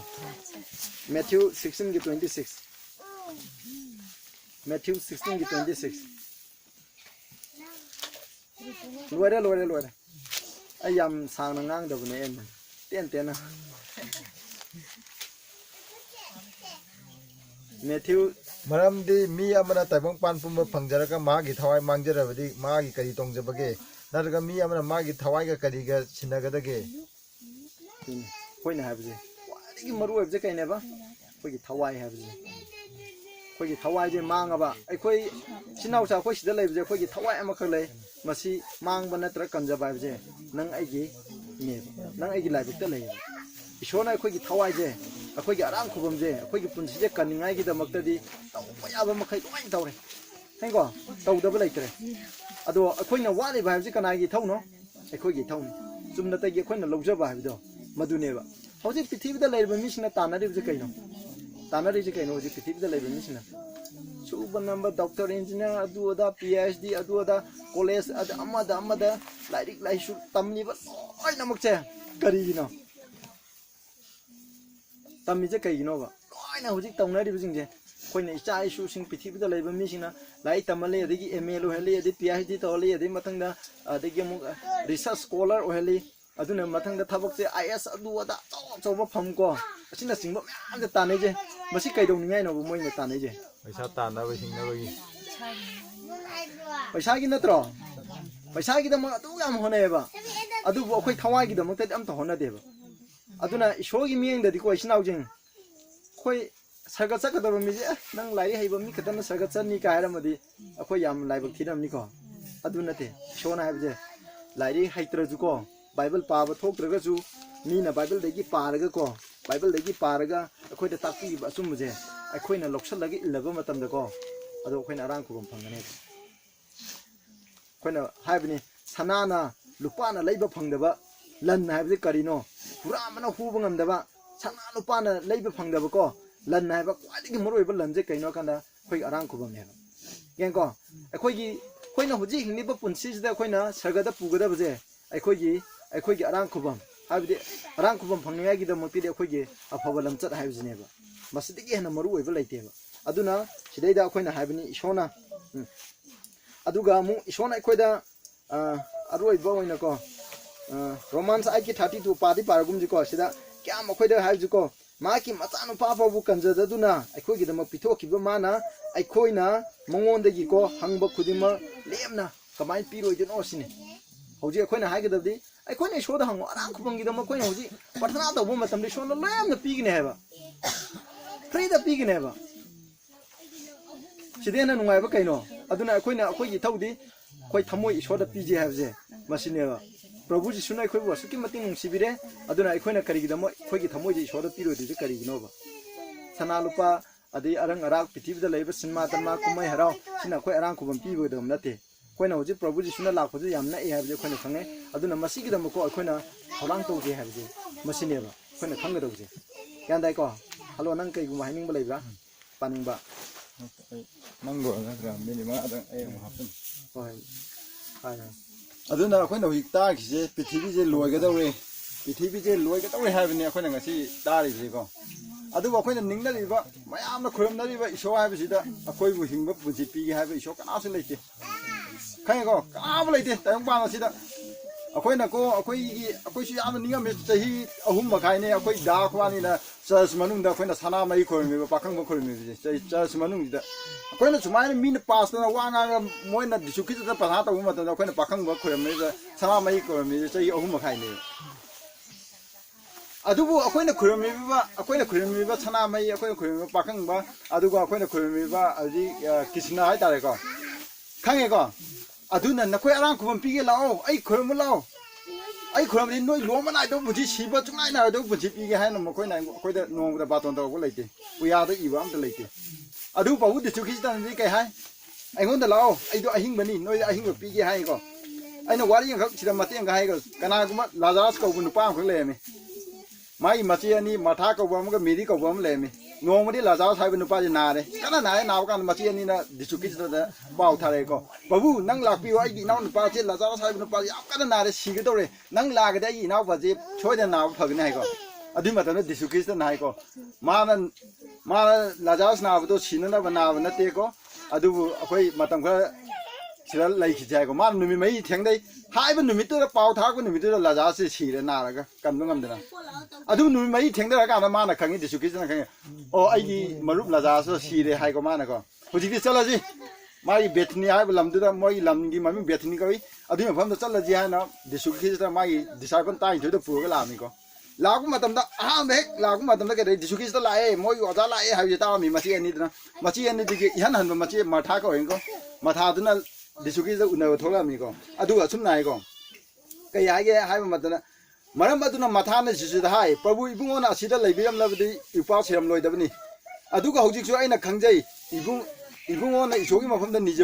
Matthew 16:26 Matthew 16:26 loire ai yam sang ngang da bune en ten na Matthew maram di mi amana taibong pan pumba phangjara ka ma gi thawai mangjara badi ma gi kari tongjabage naraga mi amana ma gi thawai ga kari ga sinagadage khoi na habje kwari gi maru habje kai ne ba khoi gi thawai habje khoi gi thawai je manga ba ai khoi sinau cha khoi sida leibje khoi gi thawai ama khak lei masi mang ba natra kanja ba habje nang ai gi ne nang ai gi lai buk ta lei ishona khoi gi thawai je akhoi gi arang khubam je akhoi gi punsi je kaningai gi da makta di taw ba ya ba makhai loi taw re thaingo taw da ba lai tre ado akhoi na wa le ba habje kanai gi thau no akhoi gi thau ni chumna ta gi akhoi na lojja ba habdo madune ba hojik pithibi da lai ba mi sina tanari je kaino tanari je kaino hojik pithibi da lai ba mi sina suba number doctor engineer adu da phd adu da college ada amada lairik laisu tamni ba oi namak che kari no tammi je kai no ba oi na hojik tawnari bi jing je khoi na icha isu sing pithibi da lai ba mi sina lai tamale adigi ml oheli adi phd tawli adi mathang da adigi mu research scholar oheli aduna mathang da thabak che is adu da choba pham ko asina singba myam da tanai je masi kai dong ningai no bu moi na tanai je paisa tana ba singna ba gi paisa gi natro paisa gi da ma atu gam hone ba ꯑꯗꯨꯕꯨ ꯑꯩꯈꯣꯏ ꯊꯋꯥꯏꯒꯤꯗꯃꯛꯇꯗꯤ ꯑꯝꯇ ꯍꯣꯠꯅꯗꯦꯕ ꯑꯗꯨꯅ ꯏꯁꯣꯔꯒꯤ ꯃꯤꯠꯌꯦꯡꯗꯗꯤꯀꯣ ꯏꯆꯤꯟ ꯏꯅꯥꯎꯁꯤꯡ ꯑꯩꯈꯣꯏ ꯁꯔꯒ ꯆꯠꯀꯗꯕ ꯃꯤꯁꯦ ꯅꯪ ꯂꯥꯏꯔꯤꯛ ꯍꯩꯕ ꯃꯤ ꯈꯛꯇꯅ ꯁꯔꯒ ꯆꯠꯅꯤ ꯀꯥꯏ ꯍꯥꯏꯔꯝꯃꯗꯤ ꯑꯩꯈꯣꯏ ꯌꯥꯝ ꯂꯥꯏꯕꯛ ꯊꯤꯔꯝꯅꯤꯀꯣ ꯑꯗꯨ ꯅꯠꯇꯦ ꯏꯁꯣꯔꯅ ꯍꯥꯏꯕꯁꯦ ꯂꯥꯏꯔꯤꯛ ꯍꯩꯇ꯭ꯔꯁꯨꯀꯣ ꯕꯥꯏꯕꯜ ꯄꯥꯕ ꯊꯣꯛꯇ꯭ꯔꯒꯁꯨ ꯃꯤꯅ ꯕꯥꯏꯕꯜꯗꯒꯤ ꯄꯥꯔꯒꯀꯣ ꯕꯥꯏꯕꯜꯗꯒꯤ ꯄꯥꯔꯒ ꯑꯩꯈꯣꯏꯗ ꯇꯥꯛꯄꯤꯕ ꯑꯆꯨꯝꯕꯁꯦ ꯑꯩꯈꯣꯏꯅ ꯂꯧꯁꯜꯂꯒ ꯏꯜꯂꯕ ꯃꯇꯝꯗꯀꯣ ꯑꯗꯣ ꯑꯩꯈꯣꯏꯅ ꯑꯔꯥꯟ ꯈꯨꯕꯝ ꯐꯪꯒꯅꯦꯕ ꯑꯩꯈꯣꯏꯅ ꯍꯥꯏꯕꯅꯤ ꯁꯅꯥꯅ ꯂꯨꯄꯥꯅ ꯂꯩꯕ ꯐꯪꯗꯕ ꯂꯟ ꯍꯥꯏꯕꯁꯤ ꯀꯔꯤꯅೋ ꯍꯨꯔꯥꯟꯕꯅ ꯍꯨꯕ ꯉꯝꯗꯕ ꯁꯅꯥ ꯂꯨꯄꯥꯅ ꯂꯩꯕ ꯐꯪꯗꯕꯀꯣ ꯂꯟ ꯍꯥꯏꯕ ꯈ꯭ꯋꯥꯏꯗꯒꯤ ꯃꯔꯨꯑꯣꯏꯕ ꯂꯟꯁꯦ ꯀꯩꯅꯣ ꯍꯥꯏꯀꯥꯟꯗ ꯑꯩꯈꯣꯏꯒꯤ ꯑꯔꯥꯟ ꯈꯨꯕꯝꯅꯦꯕ ꯌꯦꯡꯀꯣ ꯑꯩꯈꯣꯏꯅ ꯍꯧꯖꯤꯛ ꯍꯤꯡꯂꯤꯕ ꯄꯨꯟꯁꯤꯁꯤꯗ ꯑꯩꯈꯣꯏꯅ ꯁꯔꯒꯗ ꯄꯨꯒꯗꯕꯁꯦ ꯑꯩꯈꯣꯏꯒꯤ ꯑꯔꯥꯟ ꯈꯨꯕꯝ ꯍꯥꯏꯕꯗꯤ ꯑꯔꯥꯟ ꯈꯨꯕꯝ ꯐꯪꯅꯤꯡꯉꯥꯏꯒꯤꯗꯃꯛꯇꯗꯤ ꯑꯩꯈꯣꯏꯒꯤ ꯑꯐꯕ ꯂꯝꯆꯠ ꯍꯥꯏꯕꯁꯤꯅꯦꯕ ꯃꯁꯤꯗꯒꯤ ꯍꯦꯟꯅ ꯃꯔꯨꯑꯣꯏꯕ ꯂꯩꯇꯦꯕ ꯑꯗꯨꯅ ꯁꯤꯗꯩꯗ ꯑꯩꯈꯣꯏꯅ ꯍꯥꯏꯕꯅꯤ ꯏꯁꯣꯔꯅ ꯑꯗꯨꯒ ꯑꯃꯨꯛ ꯏꯁꯣꯔꯅ ꯑꯩꯈꯣꯏꯗ ꯑꯔꯣꯏꯕ ꯑꯣꯏꯅꯀꯣ ꯔꯣꯃꯥꯟꯁ 8:32 ꯄꯥꯗꯤ ꯄꯥꯔꯒꯨꯝꯁꯤꯀꯣ ꯁꯤꯗ ꯀꯌꯥꯝ ꯑꯩꯈꯣꯏꯗ ꯍꯥꯏꯕꯁꯤꯀꯣ ꯃꯥꯒꯤ ꯃꯆꯥꯅꯨꯄꯥ ꯐꯥꯎꯕ ꯀꯟꯖꯗꯗꯨꯅ ꯑꯩꯈꯣꯏꯒꯤꯗꯃꯛ ꯄꯤꯊꯣꯛꯈꯤꯕ ꯃꯥꯅ ꯑꯩꯈꯣꯏꯅ ꯃꯉꯣꯟꯗꯒꯤꯀꯣ ꯍꯪꯕ ꯈꯨꯗꯤꯡꯃꯛ ꯂꯦꯝꯅ ꯀꯃꯥꯏꯅ ꯄꯤꯔꯣꯏꯗꯣꯏꯅꯣ ꯁꯤꯅꯤ ꯍꯧꯖꯤꯛ ꯑꯩꯈꯣꯏꯅ ꯍꯥꯏꯒꯗꯕꯗꯤ ꯑꯩꯈꯣꯏꯅ ꯏꯁꯣꯔꯗ ꯍꯪꯉꯣ ꯑꯔꯥꯟ ꯈꯨꯕꯝꯒꯤꯗꯃꯛ ꯑꯩꯈꯣꯏꯅ ꯍꯧꯖꯤꯛ ꯄ꯭ꯔꯊꯅꯥ ꯇꯧꯕ ꯃꯇꯝꯗ ꯏꯁꯣꯔꯅ ꯂꯦꯝꯅ ꯄꯤꯒꯅꯤ ꯍꯥꯏꯕ ꯐ꯭ꯔꯤꯗ ꯄꯤꯒꯅꯤ ꯍꯥꯏꯕ ꯁꯤꯗ ꯍꯦꯟꯅ ꯅꯨꯡꯉꯥꯏꯕ ꯀꯩꯅꯣ ꯑꯗꯨꯅ ꯑꯩꯈꯣꯏꯒꯤ ꯏꯊꯧꯗꯤ ꯑꯩꯈꯣꯏ ꯊꯃꯣꯏ ꯏꯁꯣꯔꯗ ꯄꯤꯖꯦ ꯍꯥꯏꯕꯁꯦ ꯃꯁꯤꯅꯦꯕ ꯄ꯭ꯔꯚꯨ ꯖꯤꯁꯨꯅ ꯑꯩꯈꯣꯏꯕꯨ ꯑꯁꯨꯛꯀꯤ ꯃꯇꯤꯛ ꯅꯨꯡꯁꯤꯕꯤꯔꯦ ꯑꯗꯨꯅ ꯑꯩꯈꯣꯏꯅ ꯀꯔꯤꯒꯤꯗꯃꯛ ꯑꯩꯈꯣꯏꯒꯤ ꯊꯃꯣꯏꯁꯦ ꯏꯁꯣꯔꯗ ꯄꯤꯔꯣꯏꯗꯣꯏꯁꯦ ꯀꯔꯤꯒꯤꯅꯣꯕ ꯁꯅꯥ ꯂꯨꯄꯥ ꯑꯗꯩ ꯑꯔꯪ ꯑꯔꯥꯛ ꯄ꯭ꯔꯤꯊꯤꯕꯤꯗ ꯂꯩꯕ ꯁꯤꯟꯃꯥ ꯇꯟꯃꯥ ꯀꯨꯝꯍꯩ ꯍꯔꯥꯎ ꯁꯤꯅ ꯑꯩꯈꯣꯏ ꯑꯔꯥꯟ ꯈꯨꯕꯝ ꯄꯤꯕꯒꯗꯕ ꯅꯠꯇꯦ ꯑꯩꯈꯣꯏꯅ ꯍꯧꯖꯤꯛ ꯄ꯭ꯔꯚꯨ ꯖꯤꯁꯨꯅ ꯂꯥꯛꯄꯁꯨ ꯌꯥꯝ ꯅꯛꯑꯦ ꯍꯥꯏꯕꯁꯦ ꯑꯩꯈꯣꯏꯅ ꯈꯪꯉꯦ ꯑꯗꯨꯅ ꯃꯁꯤꯒꯤꯗꯃꯛꯀꯣ ꯑꯩꯈꯣꯏꯅ ꯊꯧꯔꯥꯡ ꯇꯧꯒꯦ ꯍꯥꯏꯕꯁꯦ ꯃꯁꯤꯅꯦꯕ ꯑꯩꯈꯣꯏꯅ ꯈꯪꯒꯗꯕꯁꯦ ꯒ꯭ꯌꯥꯟ ꯇꯥꯏꯀꯣ ꯍꯜꯂꯣ ꯅꯪ ꯀꯩꯒꯨꯝꯕ ꯍꯥꯏꯅꯤꯡꯕ ꯂꯩꯕ꯭ꯔꯥ ꯄꯥꯅꯤꯡꯕ ꯅꯪ ꯂꯣꯏꯔꯒ ꯃꯤꯅꯤꯠ ꯃꯉꯥꯗꯪ ꯑꯩ ꯑꯃꯨꯛ ꯍꯥꯞꯆꯤꯟ ꯍꯣꯏ ꯍꯥꯏ ꯑꯗꯨꯅ ꯑꯩꯈꯣꯏꯅ ꯍꯧꯖꯤꯛ ꯇꯥꯈꯤꯁꯦ ꯄ꯭ꯔꯤꯊꯤꯕꯤꯁꯦ ꯂꯣꯏꯒꯗꯧꯔꯦ ꯍꯥꯏꯕꯅꯤ ꯑꯩꯈꯣꯏꯅ ꯉꯁꯤ ꯇꯥꯔꯤꯕꯁꯦꯀꯣ ꯑꯗꯨꯕꯨ ꯑꯩꯈꯣꯏꯅ ꯅꯤꯡꯅꯔꯤꯕ ꯃꯌꯥꯝꯅ ꯈꯨꯔꯨꯝꯅꯔꯤꯕ ꯏꯁꯣꯔ ꯍꯥꯏꯕꯁꯤꯗ ꯑꯩꯈꯣꯏꯕꯨ ꯍꯤꯡꯕ ꯄꯨꯟꯁꯤ ꯄꯤꯒꯦ ꯍꯥꯏꯕ ꯏꯁꯣꯔ ꯀꯅꯥꯁꯨ ꯂꯩꯇꯦ ꯈꯪꯉꯦꯀꯣ ꯀꯅꯥꯝ ꯂꯩꯇꯦ ꯇꯥꯏꯕꯪꯄꯥꯟ ꯑꯁꯤꯗ ꯑꯩꯈꯣꯏꯁꯨ ꯌꯥꯝꯅ ꯅꯤꯡꯉꯝꯃꯦ ꯆꯍꯤ 3 ꯃꯈꯥꯏꯅꯦ ꯑꯩꯈꯣꯏ ꯗꯥ ꯈ꯭ꯋꯥꯅꯤꯅ ꯆꯔꯆ ꯃꯅꯨꯡꯗ ꯑꯩꯈꯣꯏꯅ ꯁꯅꯥꯃꯍꯤ ꯈꯣꯏꯔꯝꯃꯤꯕ ꯄꯥꯈꯪꯕ ꯈꯣꯏꯔꯝꯃꯤꯕꯁꯦ ꯆꯔꯆ ꯃꯅꯨꯡꯁꯤꯗ ꯑꯩꯈꯣꯏꯅ ꯁꯨꯃꯥꯏꯅ ꯃꯤꯅ ꯄꯥꯁꯇꯅ ꯋꯥ ꯉꯥꯡꯉꯒ ꯃꯣꯏꯅ ꯗꯤꯁꯨꯈꯤꯗ ꯄꯊꯥ ꯇꯧꯕ ꯃꯇꯝꯗ ꯑꯩꯈꯣꯏꯅ ꯄꯥꯈꯪꯕ ꯈꯣꯏꯔꯝꯃꯤꯕ ꯁꯅꯥꯃꯍꯤ ꯈꯣꯏꯔꯝꯃꯤꯕ ꯆꯍꯤ 3 ꯃꯈꯥꯏꯅꯦꯕ ꯑꯗꯨꯕꯨ ꯑꯩꯈꯣꯏꯅ ꯈꯣꯏꯔꯝꯃꯤꯕ ꯁꯅꯥꯃꯍꯤ ꯑꯩꯈꯣꯏꯅ ꯈꯣꯏꯔꯝꯃꯤꯕ ꯄꯥꯈꯪꯕ ꯑꯗꯨꯒ ꯑꯩꯈꯣꯏꯅ ꯈꯣꯏꯔꯝꯃꯤꯕ ꯍꯧꯖꯤꯛ ꯀ꯭ꯔꯤꯁꯅ ꯍꯥꯏꯇꯥꯔꯦꯀꯣ ꯈꯪꯉꯦꯀꯣ ꯑꯗꯨꯅ ꯅꯈꯣꯏ ꯑꯔꯥꯟ ꯈꯨꯕꯝ ꯄꯤꯒꯦ ꯂꯥꯛꯑꯣ ꯑꯩ ꯈꯣꯏꯔꯝꯕ ꯂꯥꯛꯑꯣ ꯑꯩ ꯈꯣꯏꯔꯝꯕꯗꯤ ꯅꯣꯏ ꯂꯣꯝꯕ ꯅꯥꯏꯗꯕ ꯄꯨꯟꯁꯤ ꯁꯤꯕ ꯆꯨꯡꯅꯥꯏ ꯅꯥꯏꯗꯕ ꯄꯨꯟꯁꯤ ꯄꯤꯒꯦ ꯍꯥꯏꯅ ꯃꯈꯣꯏꯅ ꯑꯩꯈꯣꯏꯗ ꯅꯣꯡꯃꯗ ꯕꯥꯇꯣꯟ ꯇꯧꯔꯛꯄ ꯂꯩꯇꯦ ꯄꯨꯌꯥꯗ ꯏꯕ ꯑꯝꯇ ꯂꯩꯇꯦ ꯑꯗꯨ ꯄꯥꯎ ꯗꯤꯁꯨꯈꯤꯁꯇꯥꯟꯗꯤ ꯀꯩ ꯍꯥꯏ ꯑꯩꯉꯣꯟꯗ ꯂꯥꯛꯑꯣ ꯑꯩꯗꯣ ꯑꯍꯤꯡꯕꯅꯤ ꯅꯣꯏꯗ ꯑꯍꯤꯡꯕ ꯄꯤꯒꯦ ꯍꯥꯏꯀꯣ ꯑꯩꯅ ꯋꯥꯔꯤ ꯑꯃꯈꯛ ꯁꯤꯗ ꯃꯇꯦꯡ ꯑꯃ ꯍꯥꯏꯒ ꯀꯅꯥꯒꯨꯝꯕ ꯂꯥꯖꯥꯔꯁ ꯀꯧꯕ ꯅꯨꯄꯥ ꯑꯃꯈꯛ ꯂꯩꯔꯝꯃꯤ ꯃꯥꯒꯤ ꯃꯆꯦ ꯑꯅꯤ ꯃꯊꯥ ꯀꯧꯕ ꯑꯃꯒ ꯃꯦꯔꯤ ꯀꯧꯕ ꯑꯃ ꯂꯩꯔꯝꯃꯤ ꯅꯣꯡꯃꯗꯤ ꯂꯥꯖꯥꯔꯁ ꯍꯥꯏꯕ ꯅꯨꯄꯥꯁꯤ ꯅꯥꯔꯦ ꯀꯟꯅ ꯅꯥꯔꯦ ꯅꯥꯕ ꯀꯥꯟꯗ ꯃꯆꯦ ꯑꯅꯤꯅ ꯗꯤꯁꯨꯈꯤꯁꯇꯥꯟꯗ ꯄꯥꯎ ꯊꯥꯔꯛꯑꯦꯀꯣ ꯕꯕꯨ ꯅꯪ ꯂꯥꯛꯄꯤꯌꯣ ꯑꯩꯒꯤ ꯏꯅꯥꯎ ꯅꯨꯄꯥꯁꯦ ꯂꯥꯖꯥꯔꯁ ꯍꯥꯏꯕ ꯅꯨꯄꯥꯁꯦ ꯌꯥꯝ ꯀꯟꯅ ꯅꯥꯔꯦ ꯁꯤꯒꯗꯧꯔꯦ ꯅꯪ ꯂꯥꯛꯑꯒꯗꯤ ꯑꯩꯒꯤ ꯏꯅꯥꯎꯄꯥꯁꯦ ꯁꯣꯏꯗꯅ ꯅꯥꯕ ꯐꯒꯅꯤ ꯍꯥꯏꯀꯣ ꯑꯗꯨꯏ ꯃꯇꯝꯗ ꯗꯤꯁꯨꯈꯤꯁꯇꯥꯟ ꯍꯥꯏꯀꯣ ꯃꯥꯅ ꯂꯥꯖꯥꯔꯁ ꯅꯥꯕꯗꯣ ꯁꯤꯅꯅꯕ ꯅꯥꯕ ꯅꯠꯇꯦꯀꯣ ꯑꯗꯨꯕꯨ ꯑꯩꯈꯣꯏ ꯃꯇꯝ ꯈꯔ ꯁꯤꯗ ꯂꯩꯈꯤꯁꯦ ꯍꯥꯏꯀꯣ ꯃꯥꯅ ꯅꯨꯃꯤꯠ 4 ꯊꯦꯡꯅꯩ ꯍꯥꯏꯕ ꯅꯨꯃꯤꯠꯇꯨꯗ ꯄꯥꯎ ꯊꯥꯔꯛꯄ ꯅꯨꯃꯤꯠꯇꯨꯗ ꯂꯥꯖꯥꯔꯁꯦ ꯁꯤꯔꯦ ꯅꯥꯔꯒ ꯀꯟꯕ ꯉꯝꯗꯅ ꯑꯗꯨ ꯅꯨꯃꯤꯠ 4 ꯊꯦꯡꯅꯔꯀꯥꯟꯗ ꯃꯥꯅ ꯈꯪꯉꯤ ꯗꯤꯁꯨꯈꯤꯁꯇꯥꯟ ꯈꯪꯉꯤ ꯑꯣ ꯑꯩꯒꯤ ꯃꯔꯨꯞ ꯂꯥꯖꯥꯔꯁꯨ ꯁꯤꯔꯦ ꯍꯥꯏꯀꯣ ꯃꯥꯅꯀꯣ ꯍꯧꯖꯤꯛꯇꯤ ꯆꯠꯂꯁꯤ ꯃꯥꯒꯤ ꯕꯦꯊꯅꯤ ꯍꯥꯏꯕ ꯂꯝꯗꯨꯗ ꯃꯣꯏꯒꯤ ꯂꯝꯒꯤ ꯃꯃꯤꯡ ꯕꯦꯊꯅꯤ ꯀꯧꯏ ꯑꯗꯨꯒꯤ ꯃꯐꯝꯗ ꯆꯠꯂꯁꯤ ꯍꯥꯏꯅ ꯗꯤꯁꯨꯈꯤꯁꯇꯥꯟ ꯃꯥꯒꯤ ꯗꯤꯁꯥꯏꯄꯜ 12 ꯄꯨꯔꯒ ꯂꯥꯛꯑꯝꯃꯤꯀꯣ ꯂꯥꯛꯄ ꯃꯇꯝꯗ ꯑꯍꯥꯟꯕ ꯍꯦꯛ ꯂꯥꯛꯄ ꯃꯇꯝꯗ ꯀꯩꯗꯧ ꯗꯤꯁꯨꯈꯤꯁꯇꯥꯟ ꯂꯥꯛꯑꯦ ꯃꯣꯏꯒꯤ ꯑꯣꯖꯥ ꯂꯥꯛꯑꯦ ꯍꯥꯏꯕꯁꯦ ꯇꯥꯔꯝꯃꯤ ꯃꯆꯦ ꯑꯅꯤꯗꯨꯅ ꯃꯆꯦ ꯑꯅꯤꯗꯨꯒꯤ ꯏꯍꯟ ꯍꯟꯕ ꯃꯆꯦ ꯃꯊꯥ ꯀꯧꯏꯀꯣ ꯃꯊꯥꯗꯨꯅ ꯗꯤꯁꯨꯈꯤꯁꯇꯥꯟ ꯎꯅꯕ ꯊꯣꯛꯂꯛꯑꯝꯃꯤꯀꯣ ꯑꯗꯨꯒ ꯑꯁꯨꯝꯅ ꯍꯥꯏꯀꯣ ꯀꯩ ꯍꯥꯏꯒꯦ ꯍꯥꯏꯕ ꯃꯇꯝꯗ ꯃꯔꯝ ꯑꯗꯨꯅ ꯃꯊꯥꯅ ꯖꯤꯁꯨꯗ ꯍꯥꯏ ꯄ꯭ꯔꯚꯨ ꯏꯕꯨꯡꯉꯣꯅ ꯑꯁꯤꯗ ꯂꯩꯕꯤꯔꯝꯂꯕꯗꯤ ꯏꯄꯥ ꯁꯤꯔꯝꯂꯣꯏꯗꯕꯅꯤ ꯑꯗꯨꯒ ꯍꯧꯖꯤꯛꯁꯨ ꯑꯩꯅ ꯈꯪꯖꯩ ꯏꯕꯨꯡꯉꯣꯅ ꯏꯁꯣꯔꯒꯤ ꯃꯐꯝꯗ ꯅꯤꯖꯕ